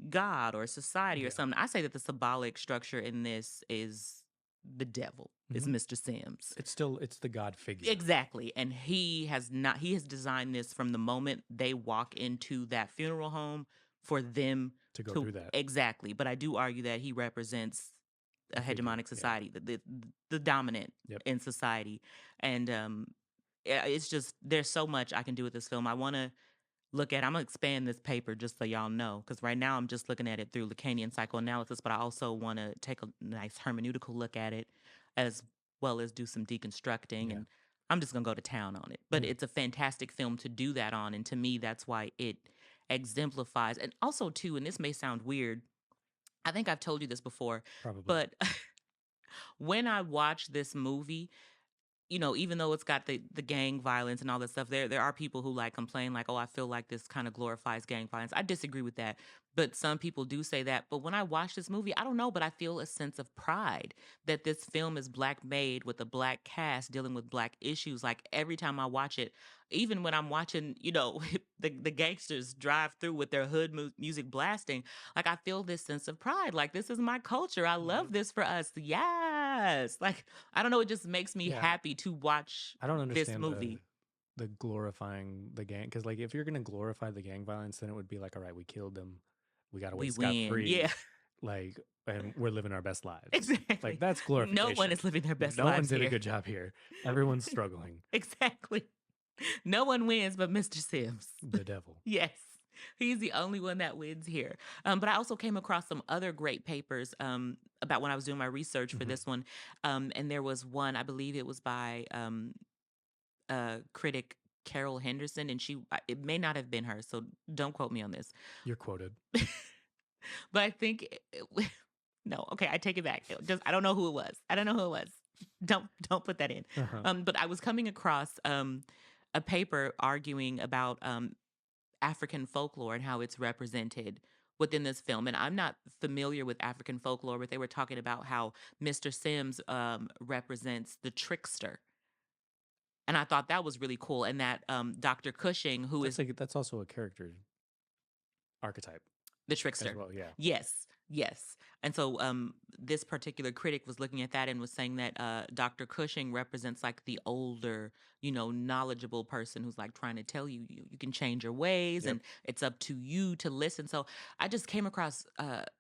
B: God or society or something. I say that the symbolic structure in this is the devil, is Mr. Sims.
A: It's the God figure.
B: Exactly. And he has designed this from the moment they walk into that funeral home for them
A: to go through that.
B: Exactly. But I do argue that he represents a hegemonic society, the dominant in society. And it's just, there's so much I can do with this film. I want to I'm going to expand this paper just so y'all know, because right now I'm just looking at it through Lacanian psychoanalysis, but I also want to take a nice hermeneutical look at it, as well as do some deconstructing, and I'm just going to go to town on it. But it's a fantastic film to do that on, and to me, that's why it exemplifies. And also, too, and this may sound weird, I think I've told you this before,
A: probably,
B: but when I watch this movie, even though it's got the gang violence and all that stuff, there are people who complain oh, I feel like this kind of glorifies gang violence. I disagree with that, but some people do say that. But when I watch this movie, I don't know, but I feel a sense of pride that this film is Black made with a Black cast dealing with Black issues. Like every time I watch it, even when I'm watching, the gangsters drive through with their hood music blasting, I feel this sense of pride. Like, this is my culture. I love this for us. Yes. I don't know. It just makes me happy to watch
A: I don't understand
B: this movie.
A: The glorifying the gang. Because, if you're going to glorify the gang violence, then it would be all right, we killed them. We got away scot-free.
B: Yeah.
A: And we're living our best lives.
B: Exactly.
A: That's glorification.
B: No one is living their best lives.
A: No one did a good job here. Everyone's struggling.
B: Exactly. No one wins but Mr. Sims.
A: The devil.
B: Yes. He's the only one that wins here. But I also came across some other great papers about when I was doing my research for this one. And there was one, I believe it was by critic Carol Henderson, and it may not have been her, so don't quote me on this.
A: You're quoted.
B: But I think no, okay, I take it back. I don't know who it was. Don't put that in. But I was coming across a paper arguing about African folklore and how it's represented within this film. And I'm not familiar with African folklore, but they were talking about how Mr. Sims represents the trickster. And I thought that was really cool. And that Dr. Cushing,
A: that's also a character archetype.
B: The trickster.
A: As well, yeah.
B: Yes. And so this particular critic was looking at that and was saying that Dr. Cushing represents the older, knowledgeable person who's trying to tell you can change your ways, and it's up to you to listen. So I just came across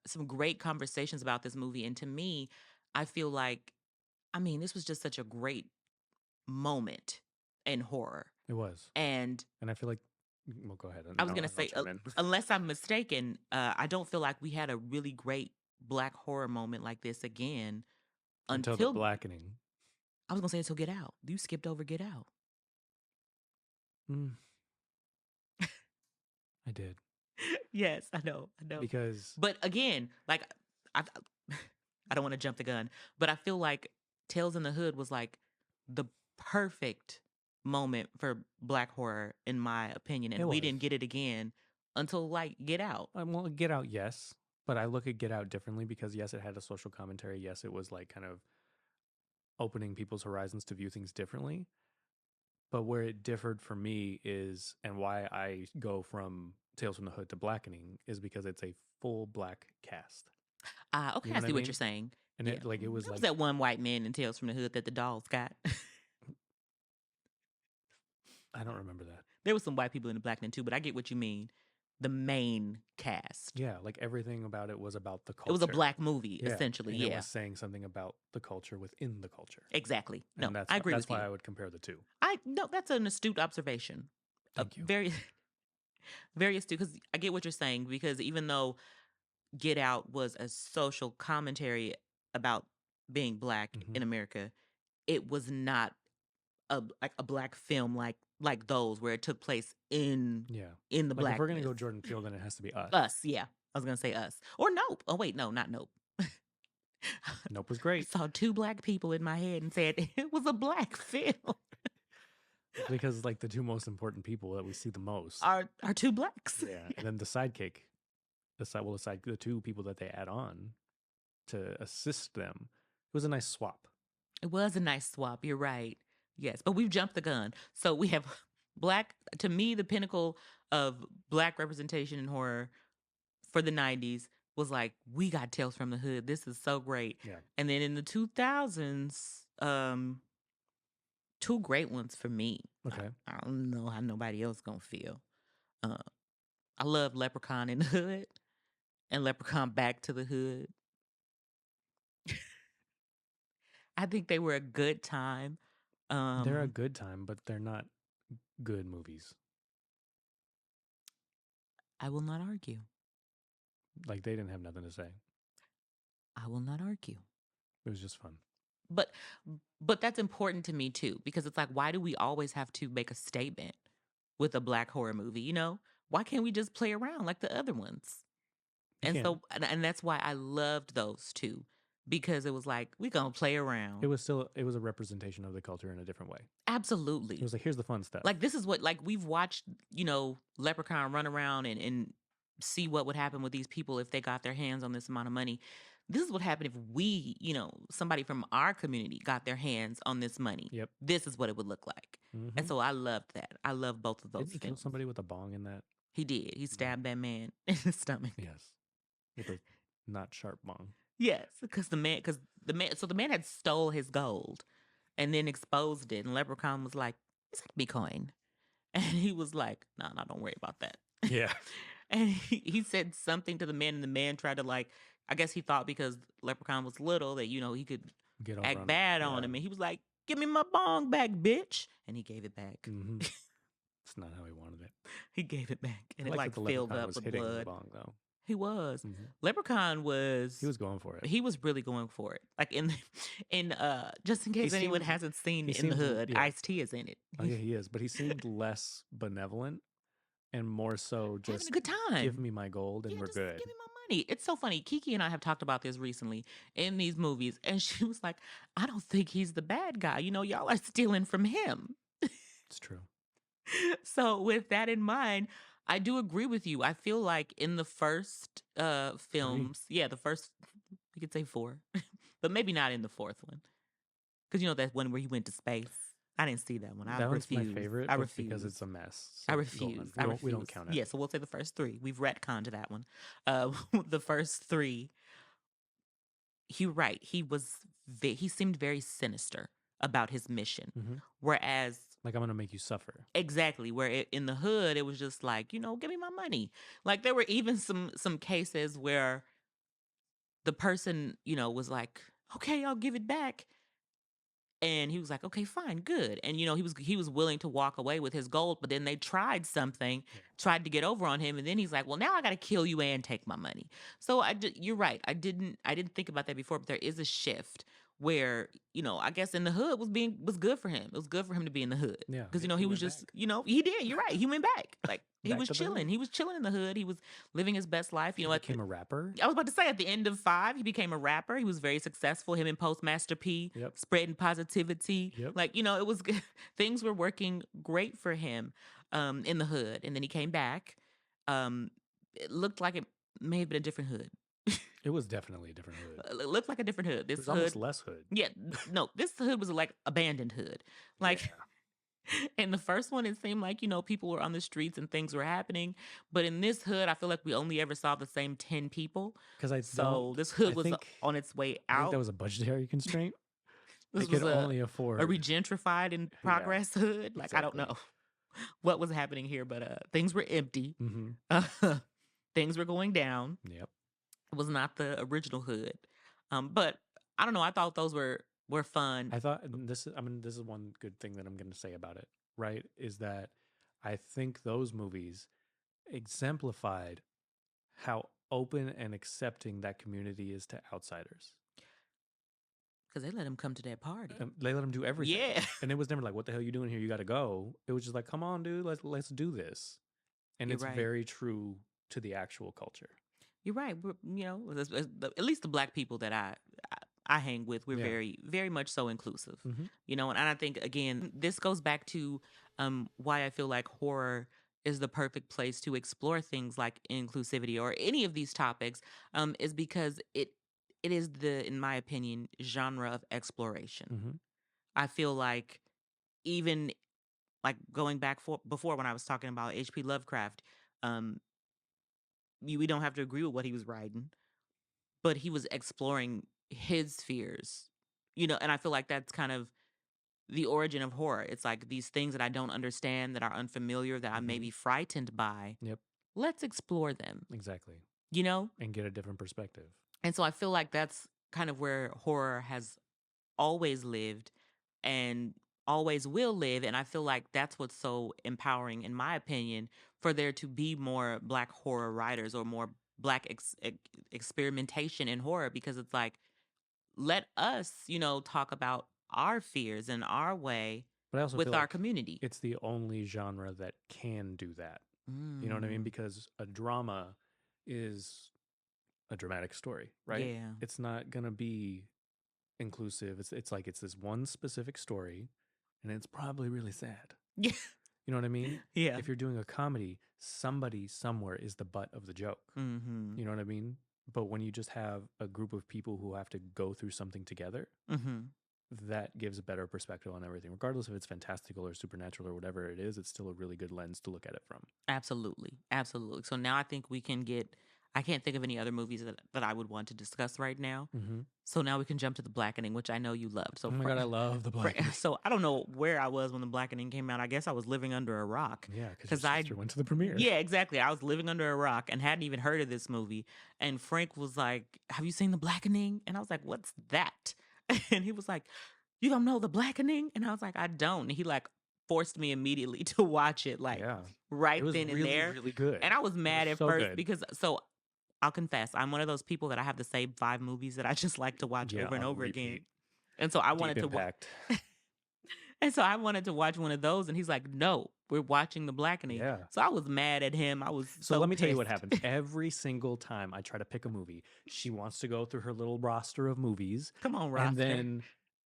B: some great conversations about this movie. And to me, I feel this was just such a great moment in horror.
A: It was.
B: And
A: I feel well, go ahead.
B: I was going to say, unless I'm mistaken, I don't feel like we had a really great Black horror moment like this again
A: until the Blackening.
B: I was going to say until Get Out. You skipped over Get Out.
A: I did.
B: Yes, I know.
A: Because,
B: but again, I don't want to jump the gun, but I feel like Tales in the Hood was the perfect moment for Black horror, in my opinion, and we didn't get it again until Get Out.
A: Well, Get Out, yes, but I look at Get Out differently because yes, it had a social commentary. Yes, it was kind of opening people's horizons to view things differently. But where it differed for me is, and why I go from Tales from the Hood to Blackening, is because it's a full Black cast.
B: Okay, you know I see what you're saying.
A: And it was
B: there was that one white man in Tales from the Hood that the dolls got.
A: I don't remember that.
B: There was some white people in the Blackness too, but I get what you mean. the main cast.
A: Yeah, like everything about it was about the culture.
B: It was a Black movie, essentially.
A: And
B: yeah,
A: it was saying something about the culture within the culture.
B: Exactly.
A: And
B: I agree with you.
A: That's why I would compare the two.
B: No, that's an astute observation.
A: Thank you.
B: Very, very astute, because I get what you're saying, because even though Get Out was a social commentary about being Black in America, it was not a Black film like those where it took place in the Black.
A: If we're gonna go Jordan Peele, then it has to be Us.
B: Us, yeah. I was gonna say Us or Nope. Oh wait, no, not Nope.
A: Nope was great.
B: I saw two Black people in my head and said it was a Black film.
A: Because like the two most important people that we see the most
B: are two Blacks.
A: Yeah, and then the sidekick, the two people that they add on to assist them. It was a nice swap.
B: It was a nice swap. You're right. Yes, but we've jumped the gun. So we have Black. To me, the pinnacle of Black representation in horror for the 90s was like, we got Tales from the Hood. This is so great.
A: Yeah.
B: And then in the 2000s, two great ones for me.
A: Okay.
B: I don't know how nobody else gonna feel. I love Leprechaun in the Hood and Leprechaun Back to the Hood. I think they were a good time.
A: They're a good time, but they're not good movies.
B: I will not argue.
A: Like, they didn't have nothing to say.
B: I will not argue.
A: It was just fun.
B: But that's important to me too, because it's like, why do we always have to make a statement with a Black horror movie? You know, why can't we just play around like the other ones? So that's why I loved those two, because it was like, we gonna play around.
A: It was a representation of the culture in a different way.
B: Absolutely.
A: It was like, here's the fun stuff.
B: Like, this is what, like, we've watched, you know, Leprechaun run around and see what would happen with these people if they got their hands on this amount of money. This is what happened if we, you know, somebody from our community got their hands on this money.
A: Yep.
B: This is what it would look like. And so I loved that. I love both of those
A: Didn't he kill somebody with a bong in that?
B: He did. He stabbed that man in the stomach.
A: Yes. With a not sharp bong.
B: Yes, because the man had stole his gold and then exposed it, and Leprechaun was like, "It's like Bitcoin," and he was like, "No, don't worry about that."
A: Yeah.
B: And he said something to the man, and the man tried to, like, I guess he thought because Leprechaun was little that, you know, he could act bad on him, and he was like, "Give me my bong back, bitch," and he gave it back.
A: That's not how he wanted it.
B: He gave it back, and it like filled up with blood.
A: The bong, though.
B: He was. Leprechaun was.
A: He was going for it.
B: He was really going for it. Like in just in case anyone hasn't seen In the Hood, Ice-T is in it.
A: Oh yeah, he is. But he seemed less benevolent and more so just
B: having a good time.
A: Give me my gold and we're good.
B: Give me my money. It's so funny. Kiki and I have talked about this recently in these movies, and she was like, "I don't think he's the bad guy. You know, y'all are stealing from him."
A: It's true.
B: So with that in mind, I do agree with you. I feel like in the first films, the first, we could say 4, but maybe not in the 4th one. Because, you know, that one where he went to space. I didn't see that one. I refuse.
A: That one's my favorite.
B: I refuse.
A: Because it's a mess.
B: So I refuse.
A: We don't count it.
B: Yeah, so we'll say the first 3. We've retconned to that one. The first 3, you're right. He seemed very sinister about his mission. Whereas,
A: like, I'm going to make you suffer.
B: Exactly. Where in the Hood, it was just like, you know, give me my money. Like, there were even some cases where the person, you know, was like, okay, I'll give it back. And he was like, okay, fine, good. And, you know, he was willing to walk away with his gold, but then they tried to get over on him. And then he's like, well, now I got to kill you and take my money. So you're right. I didn't think about that before, but there is a shift where, you know, I guess in the Hood was good for him. It was good for him to be in the Hood. Yeah. Because, you know, he was just, you know, he did. You're right. He went back. Like, he was chilling. He was chilling in the Hood. He was living his best life. You know,
A: he became a rapper.
B: I was about to say, at the end of 5, he became a rapper. He was very successful. Him and Postmaster P, spreading positivity. Like, you know, it was things were working great for him in the Hood. And then he came back. It looked like it may have been a different Hood.
A: It was definitely a different Hood.
B: It looked like a different Hood. This
A: it was almost less Hood.
B: Yeah, no, this Hood was like abandoned Hood. Like, in the first one, it seemed like, you know, people were on the streets and things were happening. But in this Hood, I feel like we only ever saw the same 10 people. So this Hood was on its way out.
A: I think that was a budgetary constraint.
B: This
A: was
B: could
A: only afford
B: a regentrified in progress Hood. Like, exactly. I don't know. what was happening here, but things were empty.
A: Mm-hmm.
B: Things were going down.
A: Yep.
B: It was not the original hood. But I don't know. I thought those were fun.
A: I thought this is one good thing that I'm going to say about it, right? Is that I think those movies exemplified how open and accepting that community is to outsiders.
B: Because they let him come to that party.
A: They let him do everything.
B: Yeah.
A: And it was never like, what the hell are you doing here? You got to go. It was just like, come on, dude, let's do this. And
B: You're
A: it's
B: right.
A: very true to the actual culture.
B: You're right. You know, at least the Black people that I hang with, we're very, very much so inclusive.
A: Mm-hmm.
B: You know, and I think, again, this goes back to why I feel like horror is the perfect place to explore things like inclusivity or any of these topics, is because it is in my opinion, genre of exploration.
A: Mm-hmm.
B: I feel like even like going back before when I was talking about H.P. Lovecraft, we don't have to agree with what he was writing, but he was exploring his fears, you know, and I feel like that's kind of the origin of horror. It's like these things that I don't understand, that are unfamiliar, that I may be frightened by.
A: Yep.
B: Let's explore them.
A: Exactly.
B: You know?
A: And get a different perspective.
B: And so I feel like that's kind of where horror has always lived and always will live. And I feel like that's what's so empowering, in my opinion, for there to be more Black horror writers or more Black experimentation in horror, because it's like, let us, you know, talk about our fears in our way,
A: but I also
B: with
A: feel
B: our
A: like
B: community.
A: It's the only genre that can do that. You know what I mean? Because a drama is a dramatic story, right?
B: Yeah.
A: It's not going to be inclusive. It's like it's this one specific story, and it's probably really sad.
B: Yeah.
A: You know what I mean?
B: Yeah.
A: If you're doing a comedy, somebody somewhere is the butt of the joke.
B: Mm-hmm.
A: You know what I mean? But when you just have a group of people who have to go through something together, that gives a better perspective on everything. Regardless if it's fantastical or supernatural or whatever it is, it's still a really good lens to look at it from.
B: Absolutely. Absolutely. So now I think we can I can't think of any other movies that I would want to discuss right now. So now we can jump to The Blackening, which I know you loved. So
A: oh my God, I love The Blackening.
B: So I don't know where I was when The Blackening came out. I guess I was living under a rock.
A: Yeah, because your sister went to the premiere.
B: Yeah, exactly. I was living under a rock and hadn't even heard of this movie. And Frank was like, have you seen The Blackening? And I was like, what's that? And he was like, you don't know The Blackening? And I was like, I don't. And he like forced me immediately to watch it, like right then and there.
A: It was really good.
B: And I was mad at first because, so I'll confess, I'm one of those people that I have the same 5 movies that I just like to watch over and over again. And so I wanted to watch. And so I wanted to watch one of those, and he's like, no, we're watching The Blackening. Yeah. So I was mad at him. I was so
A: let me
B: pissed.
A: tell you what happens. Every single time I try to pick a movie, she wants to go through her little roster of movies.
B: Come on, roster.
A: And then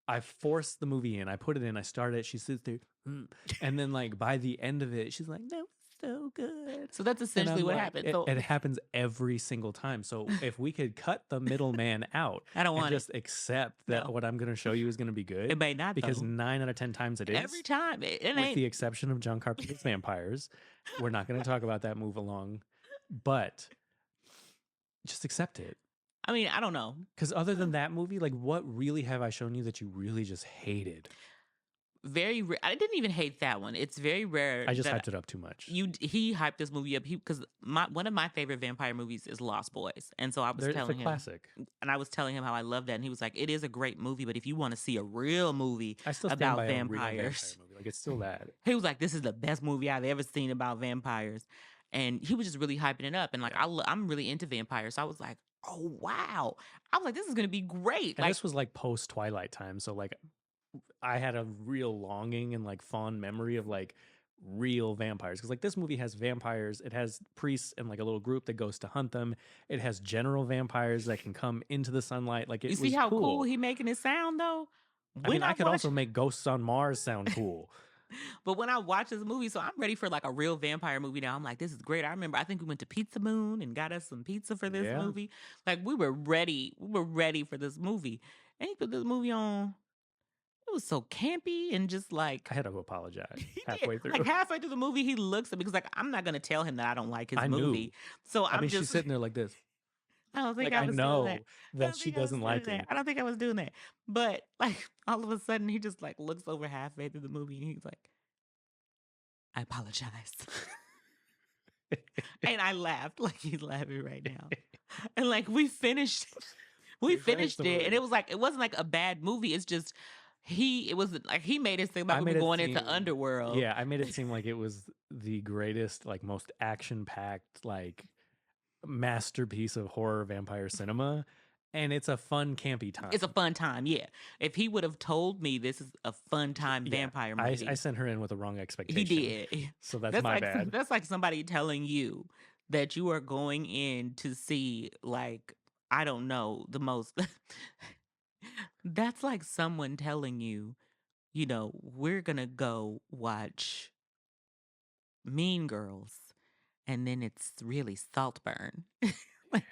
A: I force the movie in. I put it in. I start it. She sits there. And then like by the end of it, she's like, that was so good.
B: So that's essentially what happened.
A: It happens every single time. So if we could cut the middleman out,
B: I don't want
A: and just accept that what I'm going to show you is going to be good.
B: It may not,
A: because 9 out of 10 times it is.
B: Every time. It
A: with
B: ain't.
A: the exception of John Carpenter's Vampires. We're not going to talk about that move along, but just accept it.
B: I mean, I don't know.
A: Because other than that movie, like what really have I shown you that you really just hated?
B: Very rare. I didn't even hate that one. It's very rare.
A: I just hyped it up too much.
B: He hyped this movie up because one of my favorite vampire movies is Lost Boys, and so I was telling him,
A: classic.
B: And I was telling him how I love that, and he was like, "It is a great movie, but if you want to see a real movie about vampires,
A: movie. Like it's still that."
B: He was like, "This is the best movie I've ever seen about vampires," and he was just really hyping it up. And like, I'm really into vampires, so I was like, "Oh wow!" I was like, "This is gonna be great."
A: And this was like post Twilight time, so like I had a real longing and like fond memory of like real vampires, because like this movie has vampires, it has priests and like a little group that goes to hunt them, it has general vampires that can come into the sunlight. Like
B: you see how cool he making it sound though.
A: I mean, I could also make Ghosts on Mars sound cool.
B: But when I watch this movie, so I'm ready for like a real vampire movie now. I'm like, this is great. I remember, I think we went to Pizza Moon and got us some pizza for this movie. Like we were ready for this movie, and he put this movie on. It was so campy and just like...
A: I had to apologize halfway through.
B: Like halfway through the movie, he looks at me because like I'm not going to tell him that I don't like his movie. So I mean,
A: she's sitting there like this.
B: I don't think
A: like,
B: I was
A: know
B: doing
A: that she doesn't like it.
B: I don't think I was doing that. But like all of a sudden, he just like looks over halfway through the movie and he's like, I apologize. And I laughed like he's laughing right now. And like we finished it, and it was like it wasn't like a bad movie. It's just it was like he made it seem like we were going into underworld.
A: Yeah, I made it seem like it was the greatest, like most action-packed, like masterpiece of horror vampire cinema. And it's a fun, campy time.
B: It's a fun time, yeah. If he would have told me this is a fun time vampire movie.
A: I sent her in with the wrong expectation.
B: He did.
A: So that's my bad.
B: That's like somebody telling you that you are going in to see, like, I don't know, the most... That's like someone telling you, you know, we're going to go watch Mean Girls, and then it's really Saltburn. Like,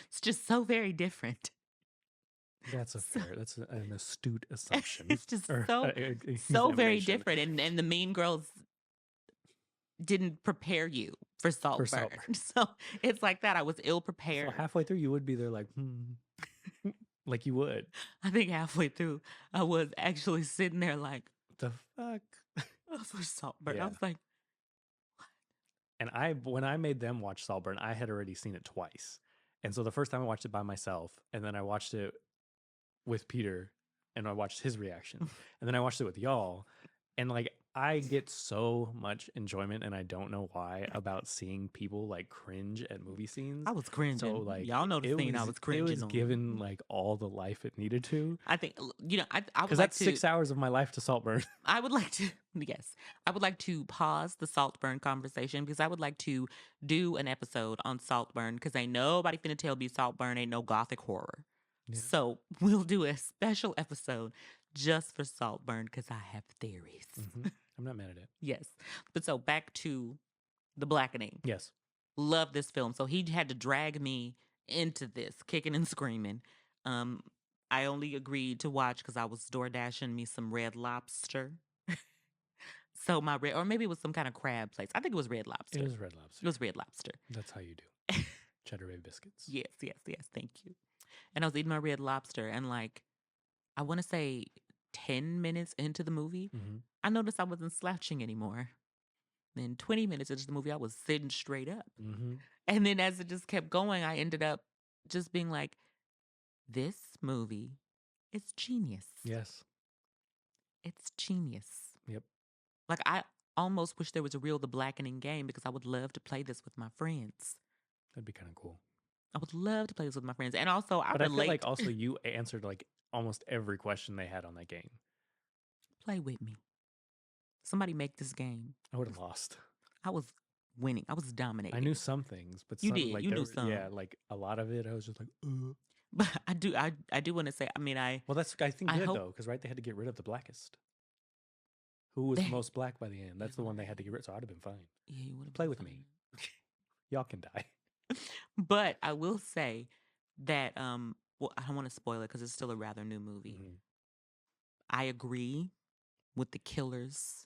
B: it's just so very different.
A: That's an astute assumption.
B: It's just so very different. And the Mean Girls didn't prepare you for Saltburn. So it's like that. I was ill prepared.
A: So halfway through, you would be there like, like you would.
B: I think halfway through, I was actually sitting there like,
A: the fuck?
B: For Saltburn. Yeah. I was like,
A: what? And when I made them watch Saltburn, I had already seen it twice. And so the first time I watched it by myself, and then I watched it with Peter, and I watched his reaction, and then I watched it with y'all, and like I get so much enjoyment, and I don't know why, about seeing people like cringe at movie scenes.
B: I was cringing. So like y'all know the scene I was cringing.
A: It was given like all the life it needed to.
B: I think I would like
A: that's 6 hours of my life to Saltburn.
B: I would like to pause the Saltburn conversation because I would like to do an episode on Saltburn because ain't nobody finna tell me Saltburn ain't no gothic horror. Yeah. So we'll do a special episode just for Saltburn because I have theories.
A: Mm-hmm. I'm not mad at it.
B: Yes. But so back to the Blackening.
A: Yes.
B: Love this film. So he had to drag me into this, kicking and screaming. I only agreed to watch because I was door dashing me some Red Lobster. So or maybe it was some kind of crab place. I think it was Red Lobster.
A: It was Red Lobster.
B: It was Red Lobster.
A: That's how you do. Cheddar Bay biscuits.
B: Yes. Thank you. And I was eating my Red Lobster, and like, I want to say 10 minutes into the movie, I noticed I wasn't slouching anymore. Then 20 minutes into the movie, I was sitting straight up. And then as it just kept going, I ended up just being like, this movie is genius.
A: Yes.
B: It's genius.
A: Yep.
B: Like, I almost wish there was a real The Blackening game because I would love to play this with my friends.
A: That'd be kind of cool.
B: I would love to play this with my friends. And also, I
A: feel like also you answered like almost every question they had on that game.
B: Play with me. Somebody make this game.
A: I would have lost.
B: I was winning. I was dominating.
A: I knew some things, but
B: you did. Like, you knew some.
A: Yeah, like a lot of it, I was just like,
B: But I do want to say, I mean,
A: well, that's, I think, good though, because right, they had to get rid of the blackest. Who was the most black by the end? That's the one they had to get rid of, so I'd have been fine.
B: Yeah, you would have
A: Play with me. Y'all can die.
B: But I will say that, well, I don't want to spoil it because it's still a rather new movie. I agree with the killer's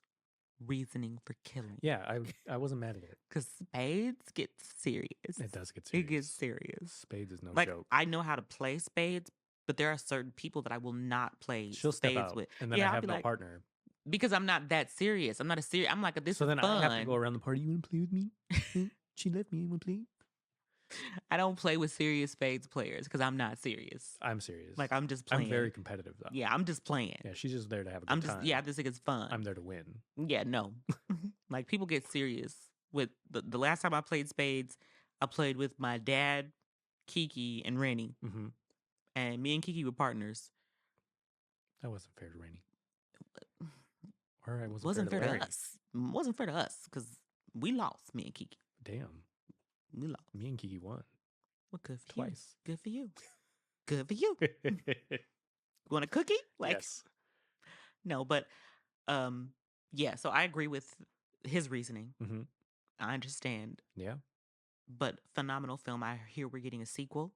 B: reasoning for killing.
A: Yeah, I wasn't mad at it.
B: Because Spades gets serious.
A: It does get serious.
B: It gets serious.
A: Spades is no joke.
B: I know how to play Spades, but there are certain people that I will not play
A: She'll
B: Spades
A: step out,
B: with.
A: And then I have no partner.
B: Because I'm not that serious. I'm not I'm like, this
A: so
B: is
A: then
B: fun.
A: I have to go around the party. You want to play with me? She left me. You want to play?
B: I don't play with serious Spades players because I'm not serious.
A: I'm serious.
B: Like, I'm just playing.
A: I'm very competitive, though.
B: Yeah, I'm just playing.
A: Yeah, she's just there to have a good time.
B: Yeah, I just think it's fun.
A: I'm there to win.
B: Yeah, no. Like, people get serious with the last time I played Spades, I played with my dad, Kiki, and Rennie. And me and Kiki were partners.
A: That wasn't fair to Rennie. Or it
B: wasn't fair to us. Wasn't fair to us because we lost, me and Kiki.
A: Damn.
B: We lost.
A: Me and Kiki won.
B: Well, good for
A: Twice.
B: You. Good for you. Good for you. Want a cookie? Like,
A: yes.
B: No, but yeah. So I agree with his reasoning. I understand.
A: Yeah.
B: But phenomenal film. I hear we're getting a sequel.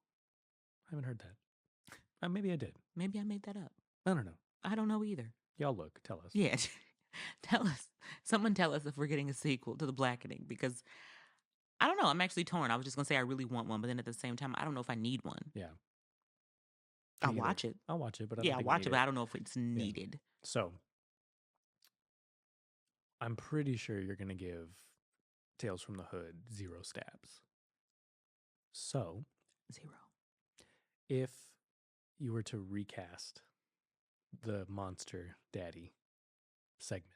A: I haven't heard that. Maybe I did.
B: Maybe I made that up.
A: I don't know.
B: I don't know either.
A: Y'all look. Tell us.
B: Yeah. Tell us. Someone tell us if we're getting a sequel to The Blackening because I don't know. I'm actually torn. I was just going to say I really want one, but then at the same time, I don't know if I need one.
A: Yeah.
B: I'll watch it.
A: I'll watch it, but
B: I'll watch it, but I don't know if it's needed.
A: So, I'm pretty sure you're going to give Tales from the Hood 0 stabs. So,
B: 0.
A: if you were to recast the Monster Daddy segment,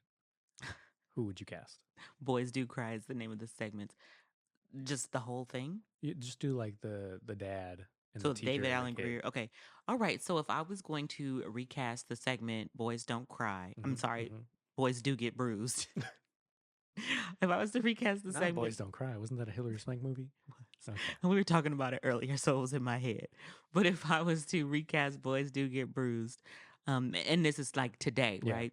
A: who would you cast?
B: Boys Do Cry is the name of the segment. Just the whole thing?
A: You just do like the dad and
B: So
A: the teacher
B: David
A: and
B: Allen
A: the kid.
B: Greer. Okay. All right. So if I was going to recast the segment Boys Don't Cry, I'm sorry, Boys Do Get Bruised. If I was to recast the segment
A: Boys Don't Cry. Wasn't that a Hilary Swank movie?
B: Okay. We were talking about it earlier, so it was in my head. But if I was to recast Boys Do Get Bruised, and this is like today, right?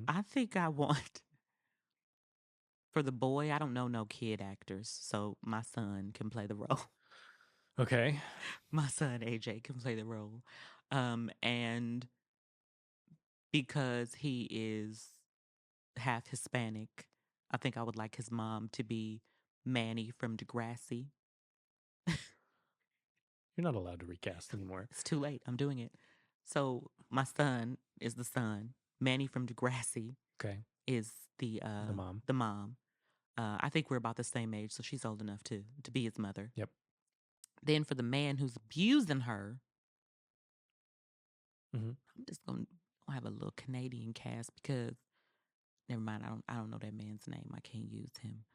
B: I think I want for the boy. I don't know no kid actors, so my son can play the role.
A: Okay.
B: My son AJ can play the role, and because he is half Hispanic, I think I would like his mom to be Manny from Degrassi.
A: You're not allowed to recast anymore.
B: It's too late. I'm doing it. So my son is the son. Manny from Degrassi is the
A: mom.
B: The mom. I think we're about the same age, so she's old enough to be his mother.
A: Yep.
B: Then for the man who's abusing her, I'm just gonna have a little Canadian cast because never mind. I don't know that man's name. I can't use him.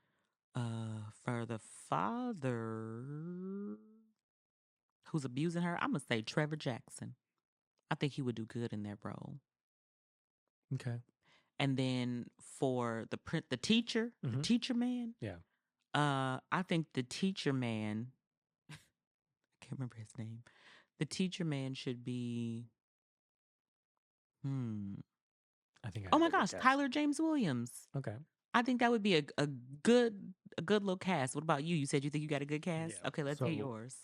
B: For the father who's abusing her, I'm gonna say Trevor Jackson. I think he would do good in that role.
A: Okay.
B: And then for the teacher, the teacher man, I think the teacher man, I can't remember his name. The teacher man should be,
A: I think.
B: Oh my gosh, Tyler James Williams.
A: Okay.
B: I think that would be a good little cast. What about you? You said you think you got a good cast. Yeah. Okay, let's hear yours.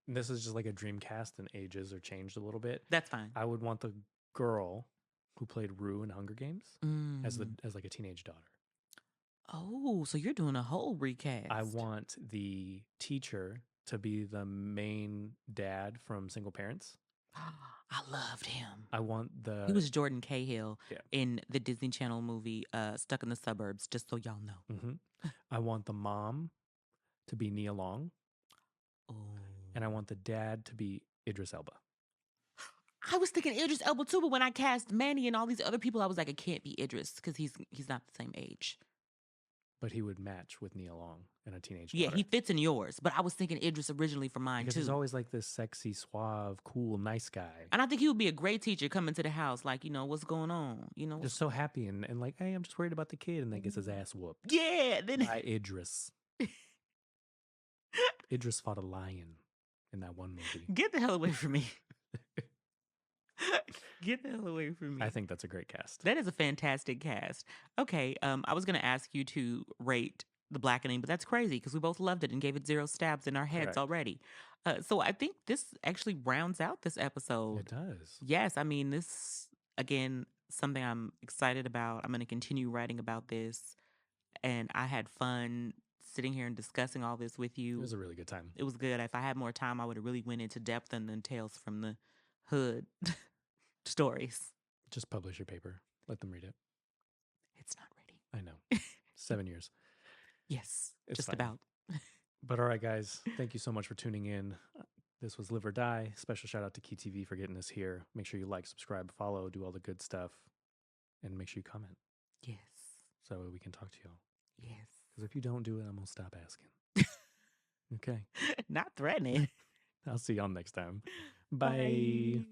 A: This is just like a dream cast, and ages are changed a little bit.
B: That's fine.
A: I would want the girl who played Rue in Hunger Games as like a teenage daughter.
B: Oh, so you're doing a whole recast.
A: I want the teacher to be the main dad from Single Parents.
B: I loved him.
A: I want
B: he was Jordan Cahill in the Disney Channel movie Stuck in the Suburbs, just so y'all know.
A: I want the mom to be Nia Long. Oh. And I want the dad to be Idris Elba.
B: I was thinking Idris Elba too, but when I cast Manny and all these other people, I was like, it can't be Idris because he's not the same age.
A: But he would match with Nia Long and a teenage daughter.
B: Yeah, he fits in yours. But I was thinking Idris originally for mine
A: because
B: too.
A: He's always like this sexy, suave, cool, nice guy.
B: And I think he would be a great teacher coming to the house, like, what's going on?
A: Just so happy and like, hey, I'm just worried about the kid, and then gets his ass whooped.
B: Yeah. Then
A: by Idris. Idris fought a lion in that one movie.
B: Get the hell away from me. Get the hell away from me.
A: I think that's a great cast.
B: That is a fantastic cast. Okay, I was going to ask you to rate The Blackening, but that's crazy because we both loved it and gave it 0 stabs in our heads already. So I think this actually rounds out this episode.
A: It does.
B: Yes, I mean, this, again, something I'm excited about. I'm going to continue writing about this. And I had fun sitting here and discussing all this with you.
A: It was a really good time.
B: It was good. If I had more time, I would have really went into depth and then Tales from the Hood stories.
A: Just publish your paper. Let them read it.
B: It's not ready.
A: I know. 7 years.
B: Yes,
A: it's
B: just
A: fine.
B: About.
A: But all right, guys, thank you so much for tuning in. This was Live or Die. Special shout out to KeyTV for getting us here. Make sure you like, subscribe, follow, do all the good stuff, and make sure you comment.
B: Yes.
A: So we can talk to y'all.
B: Yes.
A: Because if you don't do it, I'm going to stop asking. Okay.
B: Not threatening.
A: I'll see y'all next time. Bye. Bye.